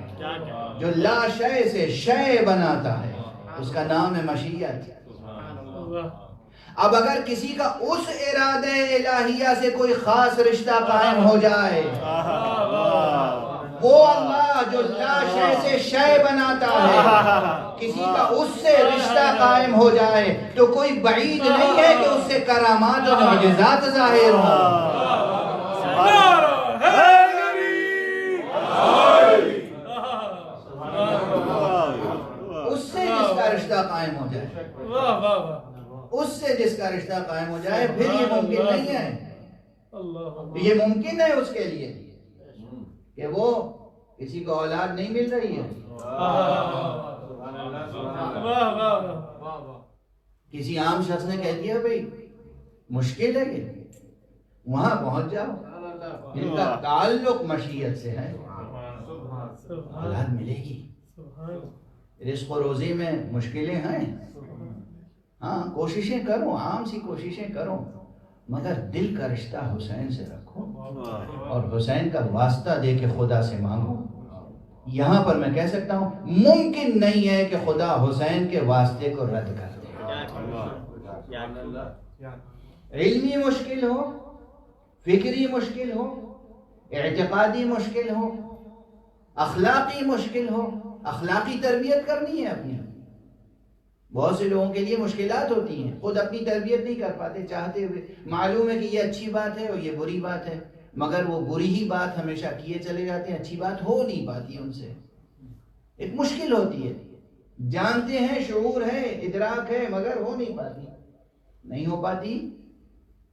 [SPEAKER 1] جو لا شے سے شے بناتا ہے، اس کا نام ہے مشیت. اب اگر کسی کا اس ارادہ الہیہ سے کوئی خاص رشتہ قائم ہو جائے، وہ اللہ جو لا شے سے شے بناتا ہے، کسی کا اس سے رشتہ قائم ہو جائے تو کوئی بعید نہیں ہے کہ اس سے کرامات و معجزات ظاہر ہوں. اس سے جس کا رشتہ قائم ہو جائے، اس سے جس کا رشتہ قائم ہو جائے، پھر یہ ممکن نہیں ہے. یہ ممکن ہے اس کے لیے کہ وہ کسی کو اولاد نہیں مل رہی ہے، کسی عام شخص نے کہہ دیا بھئی مشکل ہے کہ وہاں پہنچ جاؤ. ان کا تعلق مشیت سے ہے، اولاد ملے گی. رزق و روزی میں مشکلیں ہیں، ہاں کوششیں کرو، عام سی کوششیں کرو، مگر دل کا رشتہ حسین سے رکھو اور حسین کا واسطہ دے کے خدا سے مانگو. یہاں پر میں کہہ سکتا ہوں ممکن نہیں ہے کہ خدا حسین کے واسطے کو رد کر دے. علمی مشکل ہو، فکری مشکل ہو، اعتقادی مشکل ہو، اخلاقی مشکل ہو، اخلاقی تربیت کرنی ہے اپنی. بہت سے لوگوں کے لیے مشکلات ہوتی ہیں، خود اپنی تربیت نہیں کر پاتے چاہتے ہوئے. معلوم ہے کہ یہ اچھی بات ہے اور یہ بری بات ہے، مگر وہ بری ہی بات ہمیشہ کیے چلے جاتے ہیں، اچھی بات ہو نہیں پاتی ان سے. ایک مشکل ہوتی ہے، جانتے ہیں، شعور ہے، ادراک ہے، مگر ہو نہیں پاتی. نہیں ہو پاتی،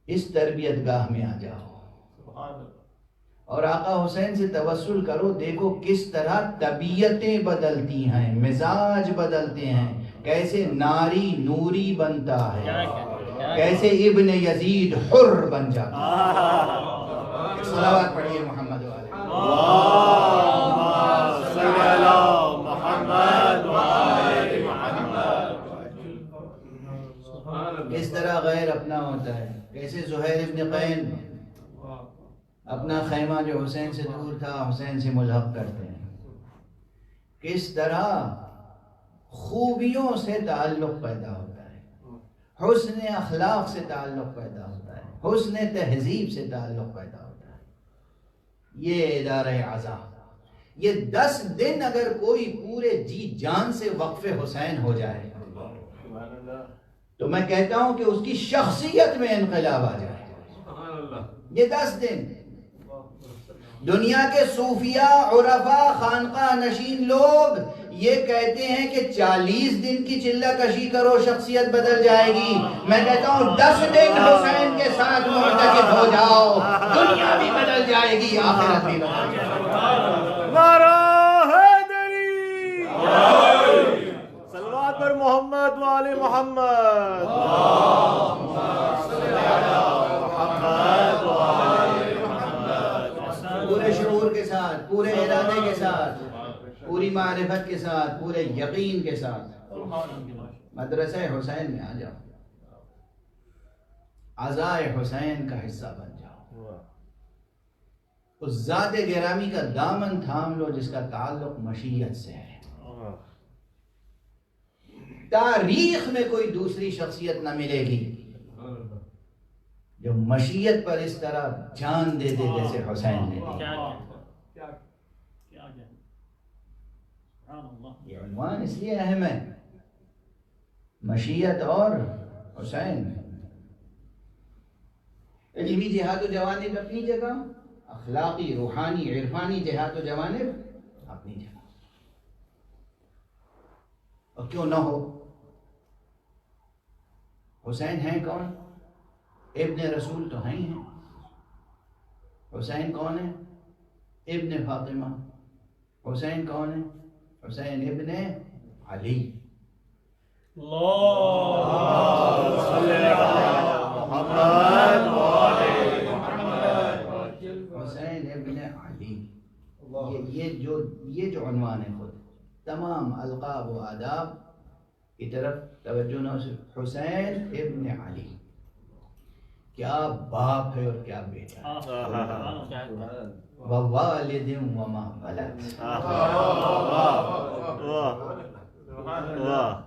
[SPEAKER 1] اس تربیت گاہ میں آ جاؤ اور آقا حسین سے توسل کرو. دیکھو کس طرح طبیعتیں بدلتی ہیں، مزاج بدلتے ہیں، کیسے ناری نوری بنتا ہے، کیسے ابن یزید حر بن جاتا ہے. صلوات پڑھیے محمد والے. کس طرح غیر اپنا ہوتا ہے، کیسے زہیر ابن قین اپنا خیمہ جو حسین سے دور تھا حسین سے ملحق کرتے ہیں. کس طرح خوبیوں سے تعلق پیدا ہوتا ہے، حسن اخلاق سے تعلق پیدا ہوتا ہے، حسن تہذیب سے تعلق پیدا ہوتا ہے. یہ ادارہ عزا، یہ 10 دن اگر کوئی پورے جی جان سے وقف حسین ہو جائے تو میں کہتا ہوں کہ اس کی شخصیت میں انقلاب آ جائے. یہ 10 دن دنیا کے صوفیاء، عرفاء، خانقاہ نشین لوگ یہ کہتے ہیں کہ 40 دن کی چلہ کشی کرو شخصیت بدل جائے گی. میں کہتا ہوں 10 دن حسین کے ساتھ معتکف ہو جاؤ، دنیا بھی بدل جائے گی، آخرت بھی بدل جائے گی.
[SPEAKER 2] نعرہ حیدری، صلوات پر محمد وآل محمد.
[SPEAKER 1] پورے شعور کے ساتھ، پورے ارادے کے ساتھ، پوری معرفت کے ساتھ، پورے یقین کے ساتھ مدرسہ حسین میں آ جاؤ، عزائے حسین کا حصہ بن جاؤ، اس ذات گرامی کا دامن تھام لو جس کا تعلق مشیت سے ہے. تاریخ میں کوئی دوسری شخصیت نہ ملے گی جو مشیت پر اس طرح جان دے دے جیسے حسین نے دی. یہ عنوان اس لیے اہم ہے، مشیت اور حسین. علمی جہاد و جوانب اپنی جگہ، اخلاقی، روحانی، عرفانی جہاد و جوانب اپنی جگہ. اور کیوں نہ ہو؟ حسین ہیں کون؟ ابن رسول تو ہیں ہی ہیں. حسین کون ہے؟ ابن فاطمہ. حسین کون ہے؟ حسین ابن علی. حسین ابن علی. یہ جو عنوان ہے، خود تمام القاب و آداب کی طرف توجہ نہ. حسین ابن علی کیا باپ ہے اور کیا بیٹا ہے. ووالد وما ولد.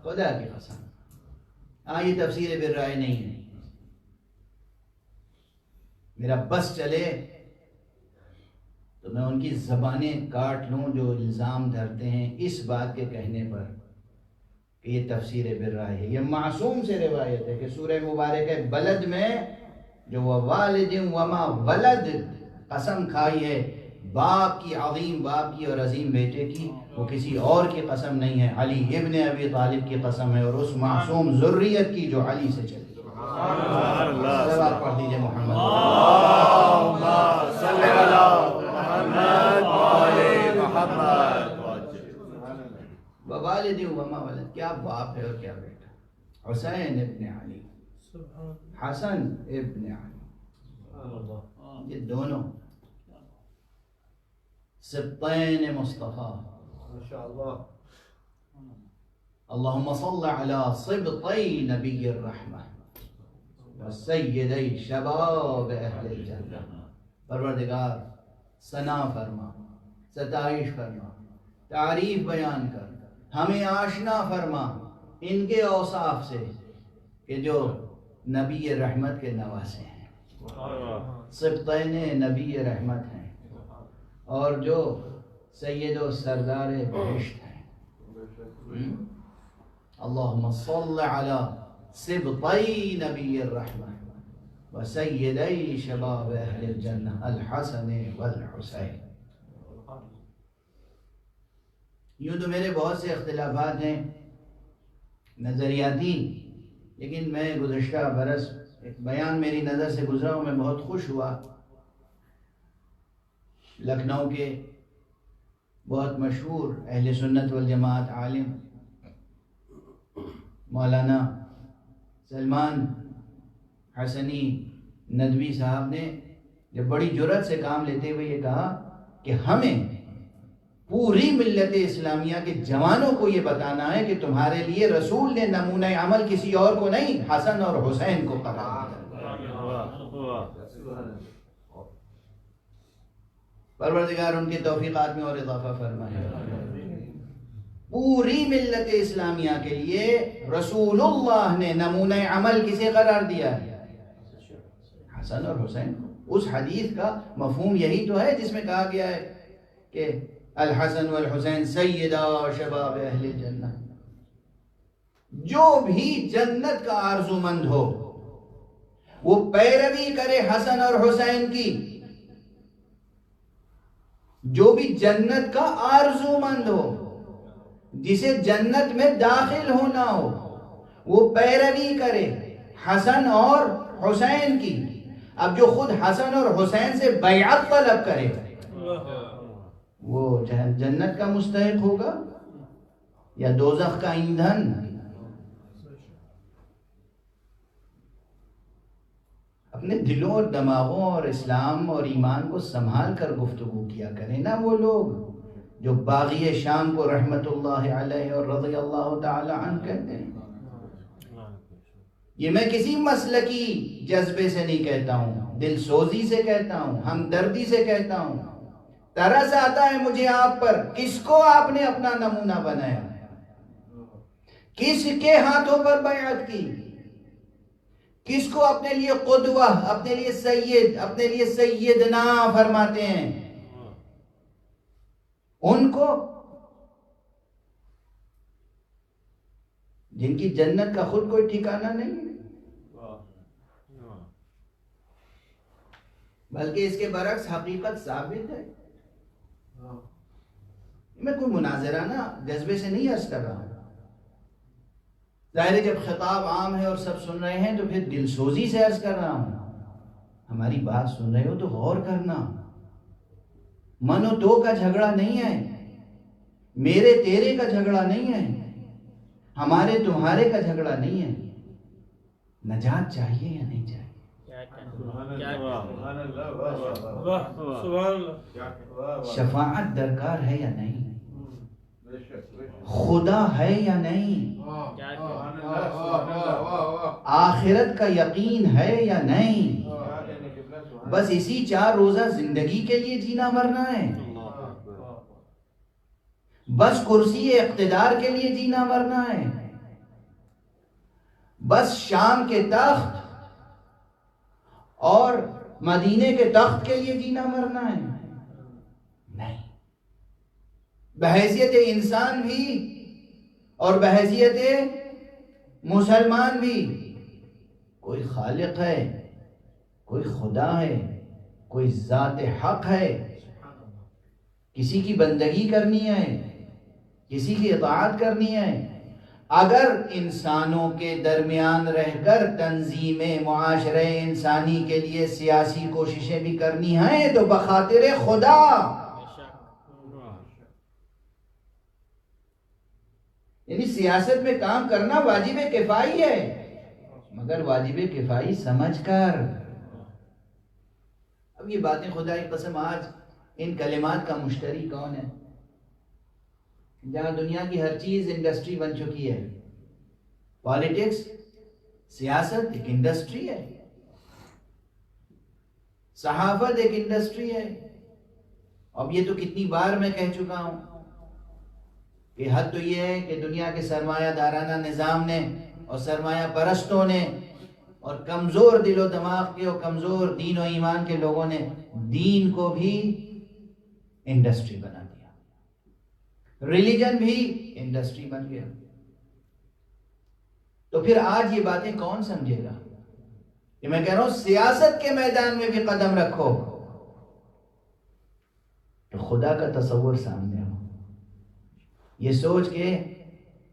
[SPEAKER 1] خدا کی قسم. یہ تفسیر بالرائے نہیں ہے، میرا بس چلے تو میں ان کی زبانیں کاٹ لوں جو الزام دھرتے ہیں اس بات کے کہنے پر کہ یہ تفسیر بالرائے ہے. یہ معصوم سے روایت ہے کہ سورہ مبارکہ بلد میں جو ووالد وما ولد قسم کھائی ہے باپ کی، عظیم باپ کی اور عظیم بیٹے کی، وہ کسی اور کی قسم نہیں ہے، علی ابن ابی طالب کی قسم ہے، اور اس معصوم ذریت کی جو علی سے چلی. صلوات پڑھ دیجئے محمد. ووالد وما ولد، کیا باپ ہے اور کیا بیٹا. حسین ابن علی، حسن ابن علی. یہ دونوں سبطین مصطفیٰ. اللہم صل علی سبطی نبی الرحمہ وسیدی شباب اہل الجنہ. پروردگار ثنا فرما، ستائش فرما، تعریف بیان کر، ہمیں آشنا فرما ان کے اوصاف سے کہ جو نبی رحمت کے نواسے ہیں، سبطین نبی رحمت ہیں، اور جو سید و سردار بہشت ہیں. اللہم صل علی سبطی نبی الرحمہ وسیدی شباب اہل الجنہ الحسن والحسین. یوں تو میرے بہت سے اختلافات ہیں نظریاتی، لیکن میں گزشتہ برس ایک بیان میری نظر سے گزرا ہوں، میں بہت خوش ہوا. لکھنؤ کے بہت مشہور اہل سنت والجماعت عالم مولانا سلمان حسنی ندوی صاحب نے جب بڑی جرأت سے کام لیتے ہوئے یہ کہا کہ ہمیں پوری ملت اسلامیہ کے جوانوں کو یہ بتانا ہے کہ تمہارے لیے رسول نے نمونہ عمل کسی اور کو نہیں، حسن اور حسین کو قرار دیا. پروردگار ان کے توفیقات میں اور اضافہ فرمائے. پوری ملت اسلامیہ کے لیے رسول اللہ نے نمونہ عمل کسے قرار دیا ہے؟ حسن اور حسین. اس حدیث کا مفہوم یہی تو ہے جس میں کہا گیا ہے کہ الحسن والحسین سیدا شباب اہل الجنہ. جو بھی جنت کا آرزو مند ہو وہ پیروی کرے حسن اور حسین کی. جو بھی جنت کا آرزو مند ہو، جسے جنت میں داخل ہونا ہو، وہ پیروی کرے حسن اور حسین کی. اب جو خود حسن اور حسین سے بیعت طلب کرے وہ جنت کا مستحق ہوگا یا دوزخ کا ایندھن. اپنے دلوں اور دماغوں اور اسلام اور ایمان کو سنبھال کر گفتگو کیا کریں نا وہ لوگ جو باغی شام کو رحمت اللہ علیہ اور رضی اللہ تعالی عنہ کہتے ہیں. یہ میں کسی مسلکی جذبے سے نہیں کہتا ہوں، دل سوزی سے کہتا ہوں، ہمدردی سے کہتا ہوں. ترس آتا ہے مجھے آپ پر. کس کو آپ نے اپنا نمونہ بنایا؟ کس کے ہاتھوں پر بیعت کی؟ کس کو اپنے لیے قدوہ، اپنے لیے سید، اپنے لیے سیدنا فرماتے ہیں؟ ان کو جن کی جنت کا خود کوئی ٹھکانہ نہیں ہے. بلکہ اس کے برعکس حقیقت ثابت ہے. میں کوئی مناظرانہ جذبے سے نہیں عرض کر رہا ہوں. ظاہر ہے جب خطاب عام ہے اور سب سن رہے ہیں تو پھر دل سوزی سے عرض کر رہا ہوں. ہماری بات سن رہے ہو تو غور کرنا. من و تو کا جھگڑا نہیں ہے، میرے تیرے کا جھگڑا نہیں ہے، ہمارے تمہارے کا جھگڑا نہیں ہے. نجات چاہیے یا نہیں چاہیے؟ شفاعت درکار ہے یا نہیں؟ خدا ہے یا نہیں؟ آخرت کا یقین ہے یا نہیں؟ بس اسی 4 روزہ زندگی کے لیے جینا مرنا ہے؟ بس کرسی اقتدار کے لیے جینا مرنا ہے؟ بس شام کے تخت اور مدینے کے تخت کے لیے جینا مرنا ہے؟ نہیں. بحیثیت انسان بھی اور بحیثیت مسلمان بھی کوئی خالق ہے، کوئی خدا ہے، کوئی ذات حق ہے. کسی کی بندگی کرنی ہے، کسی کی اطاعت کرنی ہے. اگر انسانوں کے درمیان رہ کر تنظیم معاشرہ انسانی کے لیے سیاسی کوششیں بھی کرنی ہیں تو بخاطر خدا. یعنی سیاست میں کام کرنا واجب کفائی ہے، مگر واجب کفائی سمجھ کر. اب یہ باتیں خدا کی قسم آج ان کلمات کا مشتری کون ہے؟ جہاں دنیا کی ہر چیز انڈسٹری بن چکی ہے. پالیٹکس، سیاست ایک انڈسٹری ہے، صحافت ایک انڈسٹری ہے. اب یہ تو کتنی بار میں کہہ چکا ہوں کہ حد تو یہ ہے کہ دنیا کے سرمایہ دارانہ نظام نے اور سرمایہ پرستوں نے اور کمزور دل و دماغ کے اور کمزور دین و ایمان کے لوگوں نے دین کو بھی انڈسٹری بنا دیا، ریلیجن بھی انڈسٹری بن گیا. تو پھر آج یہ باتیں کون سمجھے گا؟ کہ میں کہہ رہا ہوں سیاست کے میدان میں بھی قدم رکھو تو خدا کا تصور سامنے ہو، یہ سوچ کے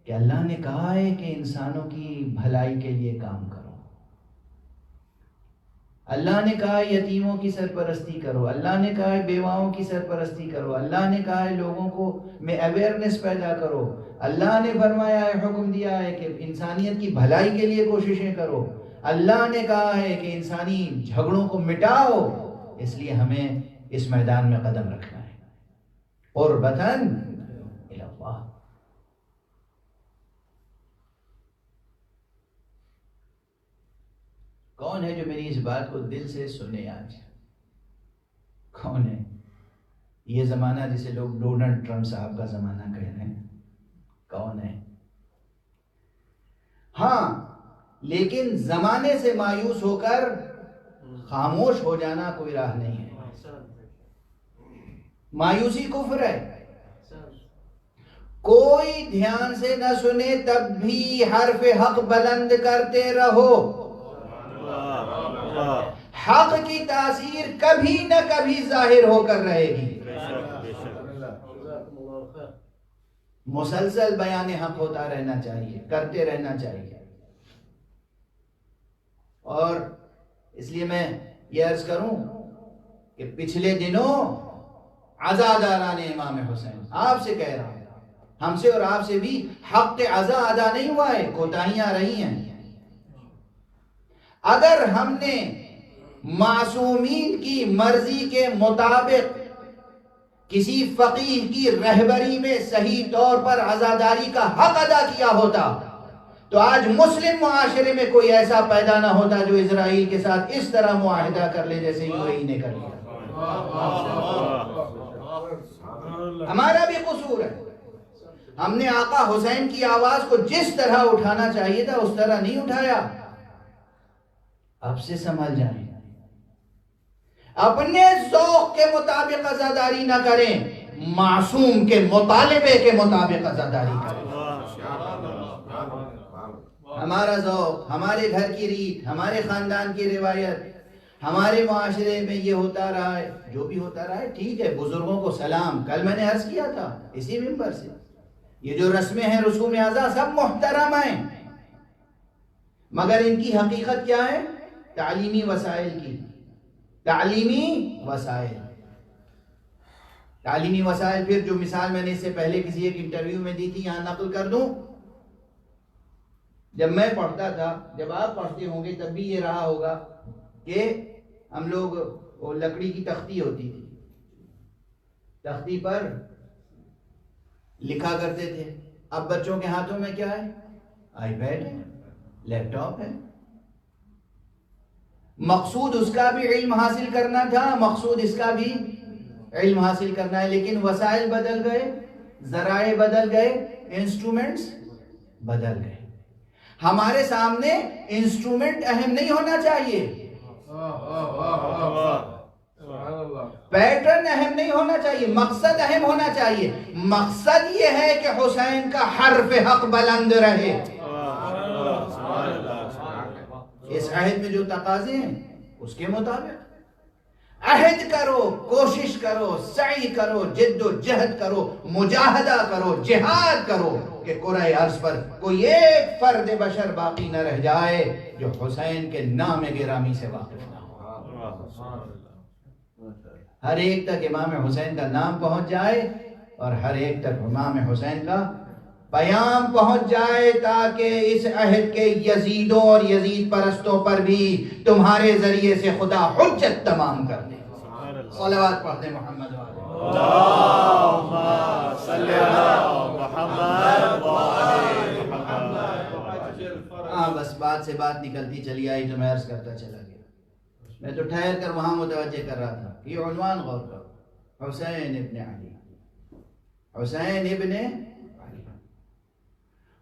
[SPEAKER 1] کہ اللہ نے کہا ہے کہ انسانوں کی بھلائی کے لیے کام کرو، اللہ نے کہا ہے یتیموں کی سرپرستی کرو، اللہ نے کہا ہے بیواؤں کی سرپرستی کرو، اللہ نے کہا ہے لوگوں کو میں اویئرنیس پیدا کرو، اللہ نے فرمایا ہے، حکم دیا ہے کہ انسانیت کی بھلائی کے لیے کوششیں کرو، اللہ نے کہا ہے کہ انسانی جھگڑوں کو مٹاؤ. اس لیے ہمیں اس میدان میں قدم رکھنا ہے. قربتاً الی اللہ. کون ہے جو میری اس بات کو دل سے سنے؟ آج کون ہے؟ یہ زمانہ جسے لوگ ڈونلڈ ٹرمپ صاحب کا زمانہ کہہ رہے ہیں، کون ہے؟ ہاں، لیکن زمانے سے مایوس ہو کر خاموش ہو جانا کوئی راہ نہیں ہے. مایوسی کفر ہے. کوئی دھیان سے نہ سنے تب بھی حرف حق بلند کرتے رہو. حق کی تاثیر کبھی نہ کبھی ظاہر ہو کر رہے گی. مسلسل بیان حق ہوتا رہنا چاہیے، کرتے رہنا چاہیے. اور اس لیے میں یہ عرض کروں کہ پچھلے دنوں عزاداران امام حسین، آپ سے کہہ رہا ہوں، ہم سے اور آپ سے بھی حق عزا ادا نہیں ہوا ہے، کوتاہیاں رہی ہیں. اگر ہم نے معصومین کی مرضی کے مطابق کسی فقیہ کی رہبری میں صحیح طور پر عزاداری کا حق ادا کیا ہوتا تو آج مسلم معاشرے میں کوئی ایسا پیدا نہ ہوتا جو اسرائیل کے ساتھ اس طرح معاہدہ کر لے جیسے UAE نے کر لیا. ہمارا بھی قصور ہے. ہم نے آقا حسین کی آواز کو جس طرح اٹھانا چاہیے تھا اس طرح نہیں اٹھایا. اب سے سنبھل جائیں، اپنے ذوق کے مطابق عزاداری نہ کریں، معصوم کے مطالبے کے مطابق عزاداری کریں. ہمارا ذوق، ہمارے گھر کی ریت، ہمارے خاندان کی روایت، ہمارے معاشرے میں یہ ہوتا رہا ہے، جو بھی ہوتا رہا ہے ٹھیک ہے. بزرگوں کو سلام، کل میں نے عرض کیا تھا اسی منبر سے، یہ جو رسمیں ہیں، رسوم اعضاء سب محترم ہیں، مگر ان کی حقیقت کیا ہے؟ تعلیمی وسائل کی. تعلیمی وسائل، تعلیمی وسائل. پھر جو مثال میں نے اس سے پہلے کسی ایک انٹرویو میں دی تھی، یہاں نقل کر دوں. جب میں پڑھتا تھا، جب آپ پڑھتے ہوں گے تب بھی یہ رہا ہوگا کہ ہم لوگ، وہ لکڑی کی تختی ہوتی تھی، تختی پر لکھا کرتے تھے. اب بچوں کے ہاتھوں میں کیا ہے؟ آئی پیڈ ہے، لیپ ٹاپ ہے. مقصود اس کا بھی علم حاصل کرنا تھا، مقصود اس کا بھی علم حاصل کرنا ہے، لیکن وسائل بدل گئے، ذرائع بدل گئے، انسٹرومنٹس بدل گئے. ہمارے سامنے انسٹرومنٹ اہم نہیں ہونا چاہیے، پیٹرن اہم نہیں ہونا چاہیے، مقصد اہم ہونا چاہیے. مقصد یہ ہے کہ حسین کا حرف حق بلند رہے. اس عہد میں جو تقاضے ہیں اس کے مطابق عہد کرو، کوشش کرو، سعی کرو، جد و جہد کرو، مجاہدہ کرو، جہاد کرو کہ کرۂ ارض پر کوئی ایک فرد بشر باقی نہ رہ جائے جو حسین کے نام گرامی سے واقف نہ ہو. ہر ایک تک امام حسین کا نام پہنچ جائے اور ہر ایک تک امام حسین کا پیام پہنچ جائے، تاکہ اس عہد کے یزیدوں اور یزید پرستوں پر بھی تمہارے ذریعے سے خدا حجت تمام کر دے. صلوات پڑھ دیں محمد والے.
[SPEAKER 2] اللہم صلی علی محمد وآل محمد.
[SPEAKER 1] ہاں بس بات سے بات نکلتی چلی آئی تو میں عرض کرتا چلا گیا. میں تو ٹھہر کر وہاں متوجہ کر رہا تھا. یہ عنوان غور کرو، حسین ابن علی. حسین ابن علی.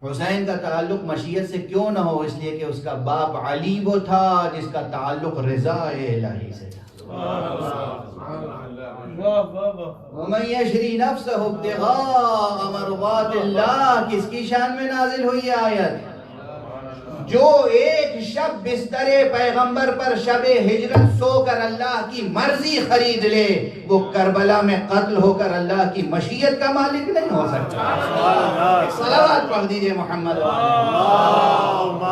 [SPEAKER 1] حسین کا تعلق مشیت سے کیوں نہ ہو؟ اس لیے کہ اس کا باپ علی وہ تھا جس کا تعلق رضا الہی سے تھا. وَمَن يَشْرِ نَفْسَهُ ابْتِغَاءَ مَرْضَاتِ اللَّهِ. کس کی شان میں نازل ہوئی یہ آیت؟ جو ایک شب بستر پیغمبر پر شب ہجرت سو کر اللہ کی مرضی خرید لے، وہ کربلا میں قتل ہو کر اللہ کی مشیت کا مالک نہیں ہو سکتا. صلوات پڑھ دیجئے محمد.
[SPEAKER 2] اللہم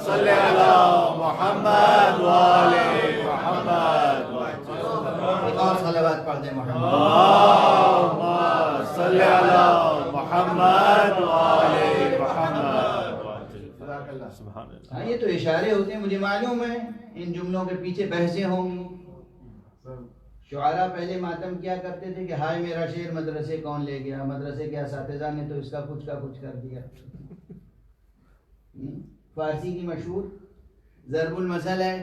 [SPEAKER 2] صلی علی محمد وآل محمد.
[SPEAKER 1] ایک اور صلوات پڑھ دیں محمد.
[SPEAKER 2] اللہم صلی علی محمد وآل محمد.
[SPEAKER 1] ہاں یہ تو اشارے ہوتے ہیں، مجھے معلوم ہے ان جملوں کے پیچھے بحثیں ہوں گی. شعراء پہلے ماتم کیا کرتے تھے کہ ہائے میرا شعر مدرسے کون لے گیا، مدرسے کے اساتذہ نے تو اس کا کچھ کر دیا. فارسی کی مشہور ضرب المثل ہے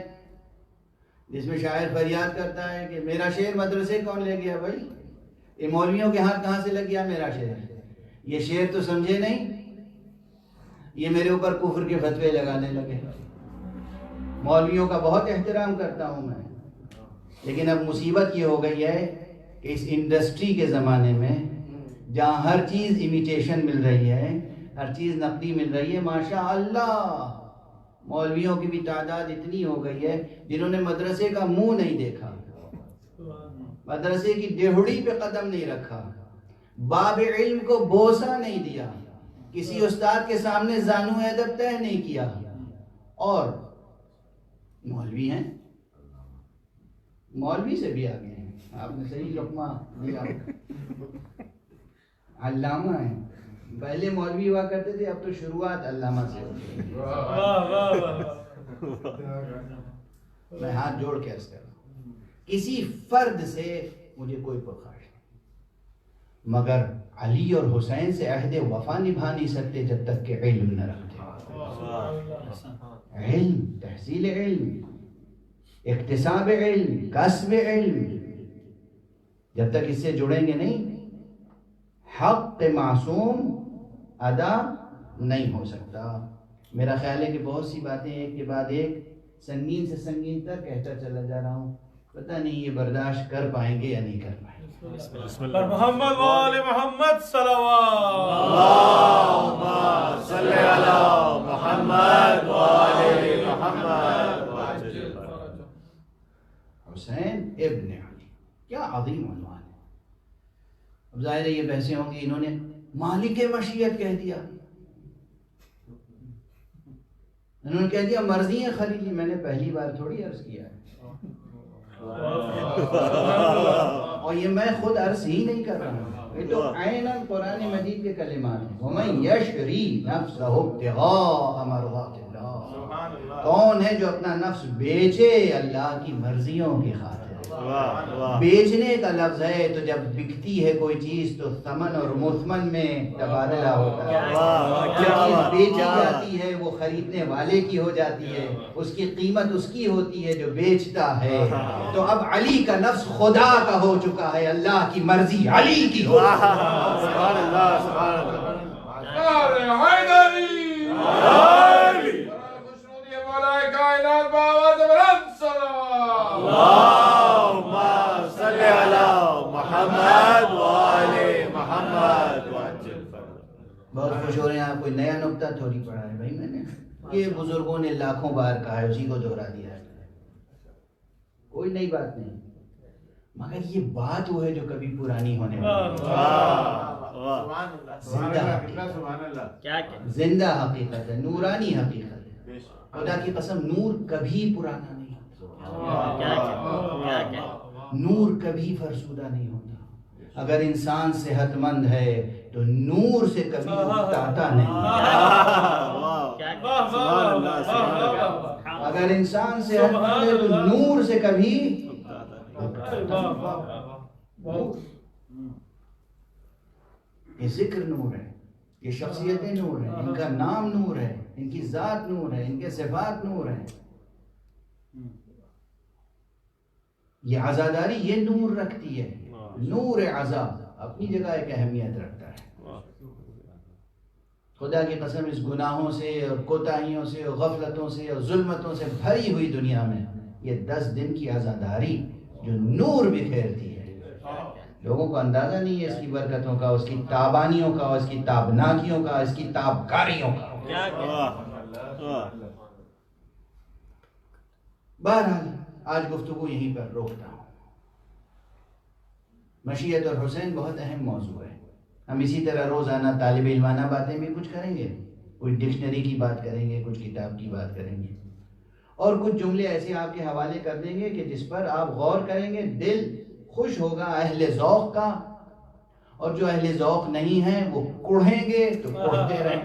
[SPEAKER 1] جس میں شاعر فریاد کرتا ہے کہ میرا شعر مدرسے کون لے گیا. بھائی یہ مولویوں کے ہاتھ کہاں سے لگ گیا میرا شعر؟ یہ شعر تو سمجھے نہیں، یہ میرے اوپر کفر کے فتوے لگانے لگے. مولویوں کا بہت احترام کرتا ہوں میں، لیکن اب مصیبت یہ ہو گئی ہے کہ اس انڈسٹری کے زمانے میں جہاں ہر چیز امیٹیشن مل رہی ہے، ہر چیز نقدی مل رہی ہے، ماشاء اللہ مولویوں کی بھی تعداد اتنی ہو گئی ہے جنہوں نے مدرسے کا منہ نہیں دیکھا، مدرسے کی ڈیہڑی پہ قدم نہیں رکھا، باب علم کو بوسہ نہیں دیا، کسی استاد کے سامنے زانو ادب طے نہیں کیا، اور مولوی ہیں، مولوی سے بھی آگے ہیں. آپ نے صحیح لقمہ دیا. علامہ ہیں. پہلے مولوی ہوا کرتے تھے، اب تو شروعات علامہ سے ہوتی ہے. میں ہاتھ جوڑ کے عرض کر رہا ہوں، کسی فرد سے مجھے کوئی پرخاش نہیں، مگر علی اور حسین سے عہد وفا نبھا نہیں سکتے جب تک کہ علم نہ رکھتے. علم، تحصیل علم، اکتساب علم، کسب علم، جب تک اس سے جڑیں گے نہیں حق معصوم ادا نہیں ہو سکتا. میرا خیال ہے کہ بہت سی باتیں ایک کے بعد ایک سنگین سے سنگین تر کہتا چلا جا رہا ہوں، پتہ نہیں یہ برداشت کر پائیں گے یا نہیں کر پائیں گے.
[SPEAKER 2] پر محمد وآل محمد صلوات. اللہم صلی علی محمد وآل محمد.
[SPEAKER 1] حسین ابن علی، کیا عظیم عنوان ہے. اب ظاہر ہے یہ بحثیں ہوں گی، انہوں نے مالک مشیت کہہ دیا، انہوں نے کہہ دیا مرضیاں خرید لی. میں نے پہلی بار تھوڑی عرض کیا ہے، اور یہ میں خود عرض ہی نہیں کر رہا ہوں، یہ تو عیناً قرآن مجید کے کلمات ہیں. وَمَن يَشْرِي نَفْسَهُ ابْتِغَاءَ مَرْضَاتِ اللَّهِ. کون ہے جو اپنا نفس بیچے اللہ کی مرضیوں کی خاطر؟ بیچنے کا لفظ ہے تو جب بکتی ہے کوئی چیز تو ثمن اور مثمن میں تبادلہ ہوتا ہے. جو چیز بیچی جاتی ہے وہ خریدنے والے کی ہو جاتی ہے، اس کی قیمت اس کی ہوتی ہے جو بیچتا ہے. تو اب علی کا نفس خدا کا ہو چکا ہے، اللہ کی مرضی علی کی ہو.
[SPEAKER 2] سبحان اللہ، سبحان اللہ.
[SPEAKER 1] بہت خوش ہو رہے ہیں آپ، کوئی نیا نکتہ تھوڑی پڑھا ہے بھائی، میں نے یہ بزرگوں نے لاکھوں بار کہا ہے، اسی کو دہرا دیا ہے، کوئی نئی بات نہیں، مگر یہ بات وہ ہے جو کبھی پرانی ہونے والی زندہ حقیقت ہے، نورانی حقیقت ہے. خدا کی قسم نور کبھی پرانا نہیں ہوتا، نور کبھی فرسودہ نہیں ہوتا. اگر انسان صحت مند ہے تو نور سے کبھی اکتاتا نہیں. اگر انسان صحت مند ہے تو نور سے کبھی یہ ذکر نور ہے، یہ شخصیتیں نور ہیں، ان کا نام نور ہے، ان کی ذات نور ہے، ان کے صفات نور ہیں. یہ عزاداری یہ نور رکھتی ہے. نور عزا اپنی جگہ ایک اہمیت رکھتا ہے. خدا کی قسم اس گناہوں سے اور کوتاہیوں سے اور غفلتوں سے اور ظلمتوں سے بھری ہوئی دنیا میں یہ 10 دن کی عزاداری جو نور بکھیرتی ہے. لوگوں کو اندازہ نہیں ہے اس کی برکتوں کا، اس کی تابانیوں کا، اس کی تابناکیوں کا، اس کی تابکاریوں کا. بہرحال آج گفتگو یہیں پر روکتا ہوں. مشیت اور حسین بہت اہم موضوع ہے. ہم اسی طرح روزانہ طالب علمانہ باتیں بھی کچھ کریں گے، کچھ ڈکشنری کی بات کریں گے، کچھ کتاب کی بات کریں گے، اور کچھ جملے ایسے آپ کے حوالے کر دیں گے کہ جس پر آپ غور کریں گے، دل خوش ہوگا اہل ذوق کا، اور جو اہل ذوق نہیں ہیں وہ کڑھیں گے تو کڑھتے رہیں.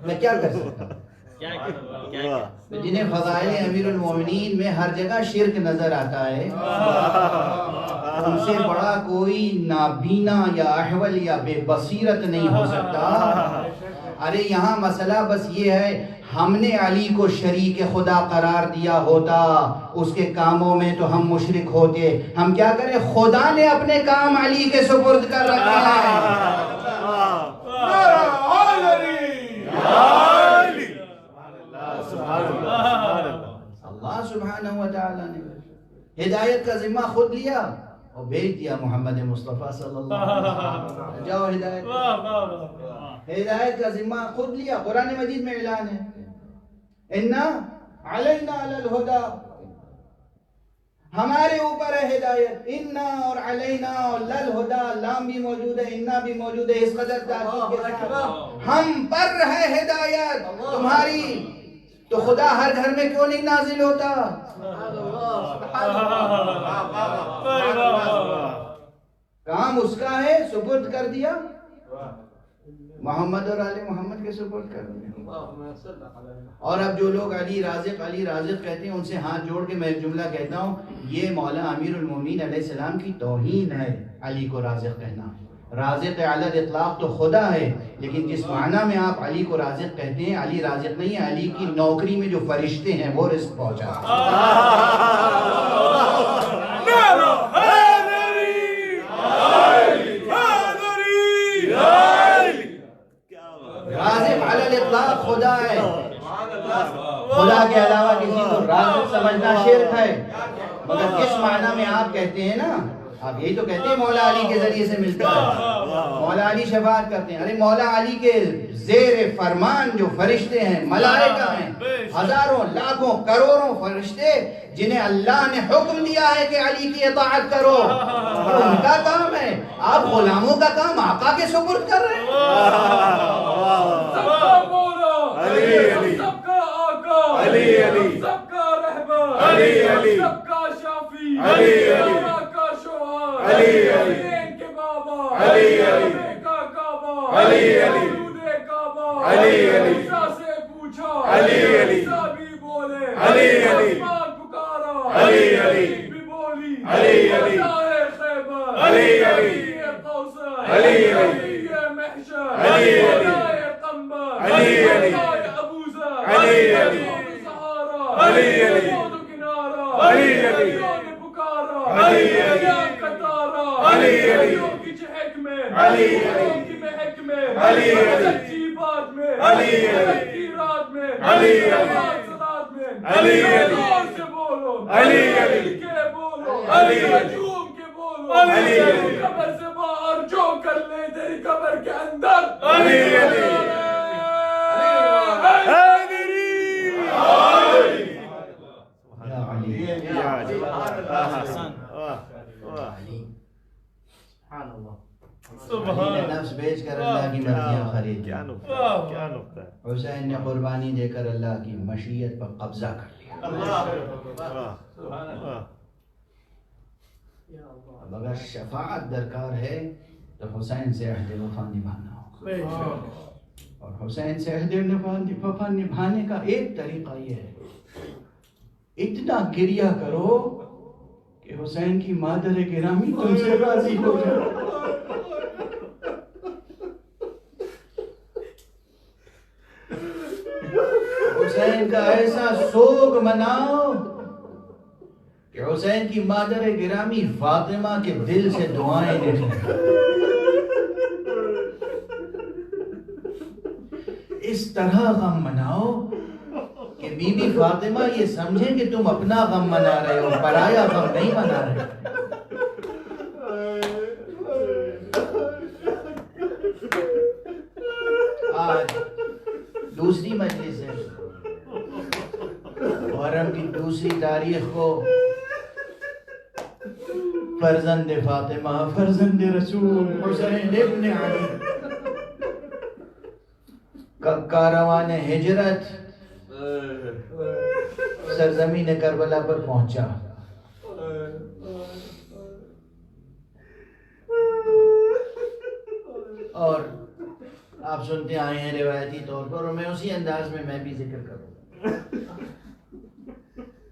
[SPEAKER 1] میں کیا کر سکتا ہوں؟ جنہیں فضائل امیر المومنین میں ہر جگہ شرک نظر آتا ہے، ان سے بڑا کوئی نابینا یا احول یا بے بصیرت نہیں ہو سکتا. ارے یہاں مسئلہ بس یہ ہے، ہم نے علی کو شریک خدا قرار دیا ہوتا اس کے کاموں میں تو ہم مشرک ہوتے. ہم کیا کریں، خدا نے اپنے کام علی کے سپرد کر رکھے ہیں. اللہ سبحانہ وتعالی نے ہدایت کا ذمہ خود لیا اور بھیج دیا محمد مصطفیٰ صلی اللہ علیہ وسلم. جاؤ ہدایت کا ذمہ خود لیا. قرآن مجید میں اعلان ہے، اِنَّا عَلَيْنَا لَلْهُدَى، ہمارے اوپر ہے ہدایت. اِنَّا اور عَلَيْنَا اور لَلْهُدَى، لام بھی موجود ہے، اِنَّا بھی موجود ہے، اس قدر تاکید کے ساتھ ہم پر ہے ہدایت تمہاری. تو خدا ہر گھر میں کیوں نہیں نازل ہوتا؟ کام اس کا ہے، سپرد کر دیا، محمد اور آل محمد کے سپرد کر دیا. اور اب جو لوگ علی رازق کہتے ہیں ان سے ہاتھ جوڑ کے میں ایک جملہ کہتا ہوں، یہ مولا امیر المومنین علیہ السلام کی توہین ہے علی کو رازق کہنا. رازق علی الاطلاق تو خدا ہے، لیکن جس معنی میں آپ علی کو رازق کہتے ہیں، علی رازق نہیں ہے، علی کی نوکری میں جو فرشتے ہیں وہ رزق پہنچاتے ہیں. رازق علی الاطلاق خدا ہے. خدا کے علاوہ کسی کو رازق سمجھنا شرک ہے. مگر کس معنی میں آپ کہتے ہیں نا، آپ یہی تو کہتے ہیں مولا علی کے ذریعے سے ملتا ہے، مولا علی شفاعت کرتے ہیں. ارے مولا علی کے زیر فرمان جو فرشتے ہیں، ملائکہ ہیں، ہزاروں لاکھوں کروڑوں فرشتے جنہیں اللہ نے حکم دیا ہے کہ علی کی اطاعت کرو، ان کا کام ہے. آپ غلاموں کا کام آقا کے سپرد کر رہے ہیں.
[SPEAKER 3] سب کا مولا علی، سب کا آقا علی، سب کا رہبر علی، سب کا شافی علی، علی علی کے بابا علی، کا کعبہ علی، کعبہ علی، سے پوچھا علی، بھی بولے علی، پکارا علی، بھی بولی علی، خیبر علی، کوثر علی، محشر علی، قنبر علی، ابوذر علی، سہارا علی، کنارہ علی، پکارا علی، علی کی چہک میں علی، کی مہک میں علی، سچی بات میں علی، کی رات میں علی، صلات میں علی، زور سے بولو علی، کے بولو علی، جھوم کے بولو علی، قبر سے باہر جو کر لے تیری قبر کے اندر علی،
[SPEAKER 1] نفس بیچ کر اللہ کی مرضیاں خرید لی، حسین نے قربانی دے کر اللہ کی مشیت پر قبضہ کر لیا. اب اگر شفاعت درکار ہے تو حسین سے عہد وفا نبھانا ہوگا، اور حسین سے عہد وفا نبھانے کا ایک طریقہ یہ ہے، اتنا گریہ کرو حسین کی مادر گرامی تم سے راضی ہو جائے. حسین کا ایسا سوگ مناؤ کہ حسین کی مادر گرامی فاطمہ کے دل سے دعائیں نکلیں. اس طرح غم مناؤ کہ بی بی فاطمہ یہ سمجھیں کہ تم اپنا غم منا رہے ہو، پرایا غم نہیں منا رہے. آج دوسری مجلس ہے، محرم کی دوسری تاریخ کو فرزند فاطمہ، فرزند رسول حسین ابن علی کا کاروان ہجرت سرزمین کربلا پر پہنچا. اور آپ سنتے آئے ہیں روایتی طور پر، اور میں اسی انداز میں بھی ذکر کروں.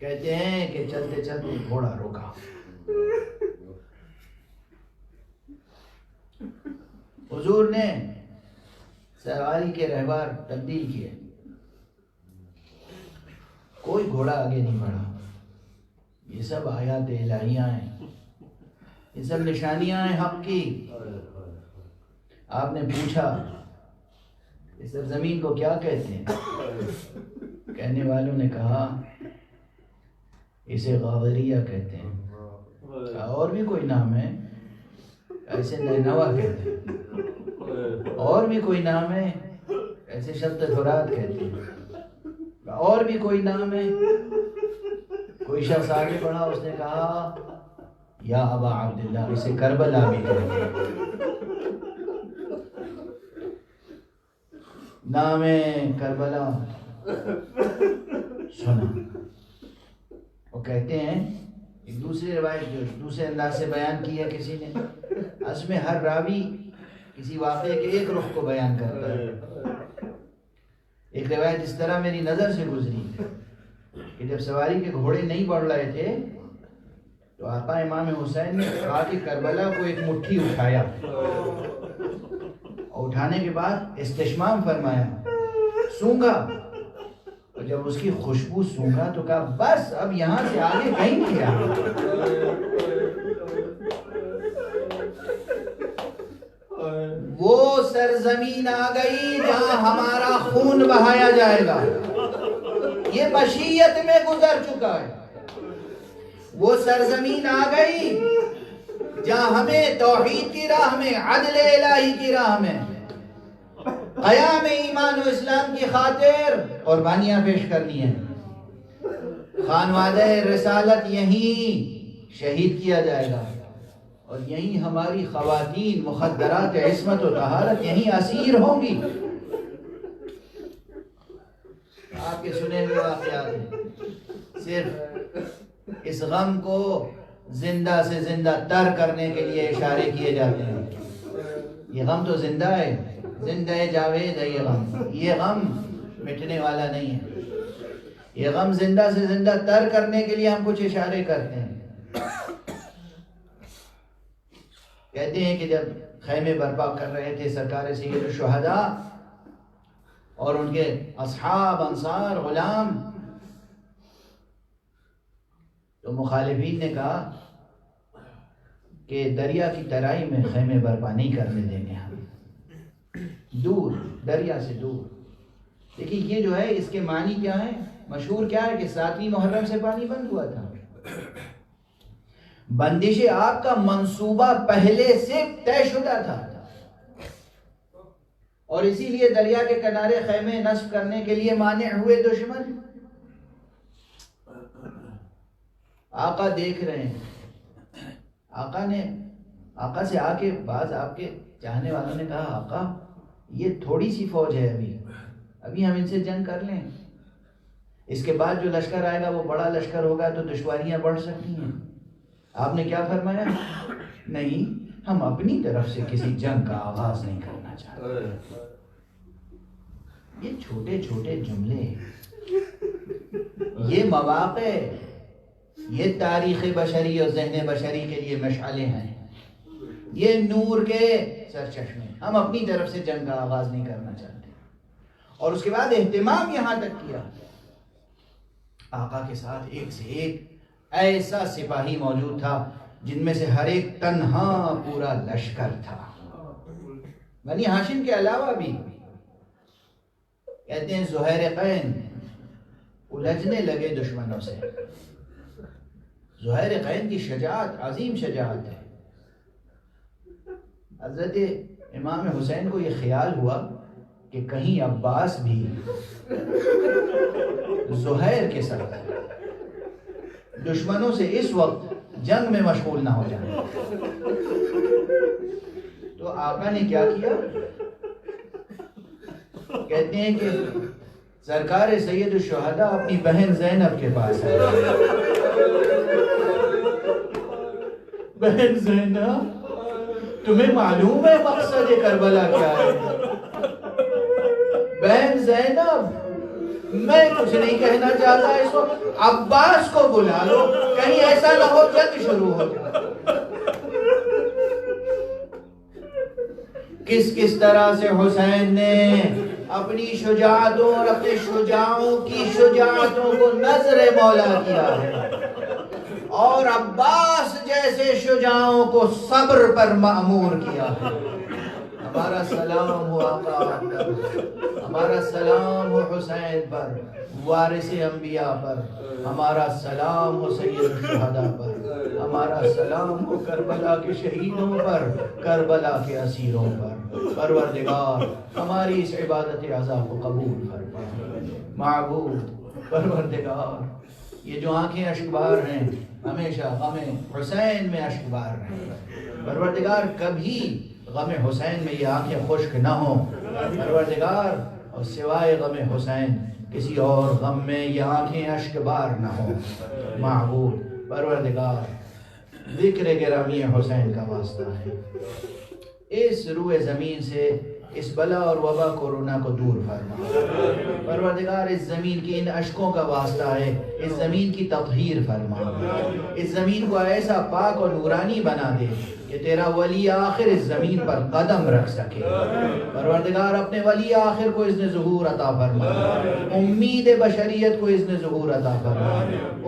[SPEAKER 1] کہتے ہیں کہ چلتے چلتے گھوڑا روکا. حضور نے سواری کے رہبار تبدیل کیے، کوئی گھوڑا آگے نہیں بڑھا. یہ سب آیات الہیہ ہیں، یہ سب نشانیاں ہیں حق کی. آپ نے پوچھا اس سرزمین کو کیا کہتے ہیں؟ کہنے والوں نے کہا اسے غاغریہ کہتے ہیں. اور بھی کوئی نام ہے؟ ایسے نینوا کہتے ہیں. اور بھی کوئی نام ہے؟ ایسے شبت فرات کہتے ہیں. اور بھی کوئی نام ہے؟ کوئی شخص آگے بڑھا، اس نے کہا یا ابا عبداللہ، اسے کربلا بھی کہتے ہیں. نام کربلا سنا. وہ کہتے ہیں، ایک دوسری روایت جو دوسرے انداز سے بیان کی ہے کسی نے، اس میں ہر راوی کسی واقعے کے ایک رخ کو بیان کرتا ہے. ایک روایت اس طرح میری نظر سے گزری کہ جب سواری کے گھوڑے نہیں بڑھ رہے تھے تو آقا امام حسین نے کہا کہ کربلا کو ایک مٹھی اٹھایا، اور اٹھانے کے بعد استشمام فرمایا، سونگا. اور جب اس کی خوشبو سونگا تو کہا بس اب یہاں سے آگے کہیں نہیں گیا. وہ سرزمین آ گئی جہاں ہمارا خون بہایا جائے گا. یہ مشیت میں گزر چکا ہے. وہ سرزمین آ گئی جہاں ہمیں توحید کی راہ میں، عدل الہی کی راہ میں، قیام ایمان و اسلام کی خاطر قربانیاں پیش کرنی ہیں. خانوادہ رسالت یہیں شہید کیا جائے گا، اور یہیں ہماری خواتین مخدرات عصمت و طہارت یہیں اسیر ہوں گی. آپ کے سنے ہوئے واقعات ہیں. صرف اس غم کو زندہ سے زندہ تر کرنے کے لیے اشارے کیے جاتے ہیں. یہ غم تو زندہ ہے، زندہ جاوید ہے. یہ غم مٹنے والا نہیں ہے. یہ غم زندہ سے زندہ تر کرنے کے لیے ہم کچھ اشارے کرتے ہیں. کہتے ہیں کہ جب خیمے برپا کر رہے تھے سرکار سید الشہداء اور ان کے اصحاب، انصار، غلام، تو مخالفین نے کہا کہ دریا کی ترائی میں خیمے برپا نہیں کرنے دیں گے ہم، دور، دریا سے دور. دیکھیے یہ جو ہے اس کے معنی کیا ہے؟ مشہور کیا ہے کہ 7ویں محرم سے پانی بند ہوا تھا. بندش آگ کا منصوبہ پہلے سے طے شدہ تھا، اور اسی لیے دریا کے کنارے خیمے نصب کرنے کے لیے مانع ہوئے دشمن. آقا دیکھ رہے ہیں. آقا سے آ کے بعض آپ کے چاہنے والوں نے کہا آقا یہ تھوڑی سی فوج ہے، ابھی ہم ان سے جنگ کر لیں، اس کے بعد جو لشکر آئے گا وہ بڑا لشکر ہوگا تو دشواریاں بڑھ سکتی ہیں. آپ نے کیا فرمایا؟ نہیں، ہم اپنی طرف سے کسی جنگ کا آغاز نہیں کرنا چاہتے. یہ چھوٹے چھوٹے جملے، یہ مواقع یہ تاریخ بشری اور ذہن بشری کے لیے مشعلیں ہیں، یہ نور کے سرچشمے۔ ہم اپنی طرف سے جنگ کا آغاز نہیں کرنا چاہتے، اور اس کے بعد اہتمام یہاں تک کیا، آقا کے ساتھ ایک سے ایک ایسا سپاہی موجود تھا جن میں سے ہر ایک تنہا پورا لشکر تھا۔ بنی ہاشم کے علاوہ بھی کہتے ہیں زہیر قین الجھنے لگے دشمنوں سے۔ زہیر قین کی شجاعت عظیم شجاعت ہے۔ حضرت امام حسین کو یہ خیال ہوا کہ کہیں عباس بھی زہیر کے ساتھ دشمنوں سے اس وقت جنگ میں مشغول نہ ہو جائے۔ تو آقا نے کیا کیا؟ کہتے ہیں کہ سرکار سید الشہداء اپنی بہن زینب کے پاس ہے۔ بہن زینب، تمہیں معلوم ہے مقصد کربلا کیا ہے؟ بہن زینب، میں کچھ نہیں کہنا چاہتا اس وقت، عباس کو بلا لو، کہیں ایسا نہ ہو جنگ شروع ہو جائے۔ کس طرح سے حسین نے اپنی شجاعتوں اور اپنے شجاعوں کی شجاعتوں کو نظر مولا کیا ہے، اور عباس جیسے شجاعوں کو صبر پر مأمور کیا ہے۔ ہمارا سلام ہو آقا پر، ہمارا سلام ہو حسین پر، وارث انبیاء پر، ہمارا سلام ہو سید الشہداء پر، ہمارا سلام ہو کربلا کے شہیدوں پر، کربلا کے اسیروں پر۔ پروردگار ہماری اس عبادت عزا کو قبول فرما۔ معبود پروردگار، یہ جو آنکھیں اشکبار ہیں ہمیشہ غم حسین میں اشکبار رہیں۔ پروردگار کبھی غم حسین میں یہ آنکھیں خشک نہ ہوں پروردگار، اور سوائے غم حسین کسی اور غم میں یہ آنکھیں اشکبار نہ ہوں۔ معبود پروردگار، ذکر گرامی حسین کا واسطہ ہے، اس روئے زمین سے اس بلا اور وبا کورونا کو دور فرما۔ پروردگار اس زمین کی ان اشکوں کا واسطہ ہے، اس زمین کی تطہیر فرما، اس زمین کو ایسا پاک اور نورانی بنا دے کہ تیرا ولی آخر اس زمین پر قدم رکھ سکے۔ پروردگار اپنے ولی آخر کو اذن ظہور عطا فرما، امید بشریت کو اذن ظہور عطا فرما،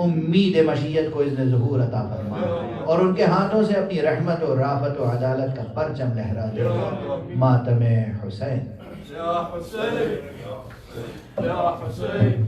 [SPEAKER 1] امید مشیت کو اذن ظہور عطا فرما، اور ان کے ہاتھوں سے اپنی رحمت و رافت و عدالت کا پرچم لہرا دے۔ ماتم حسین۔
[SPEAKER 3] یا حسین، یا حسین۔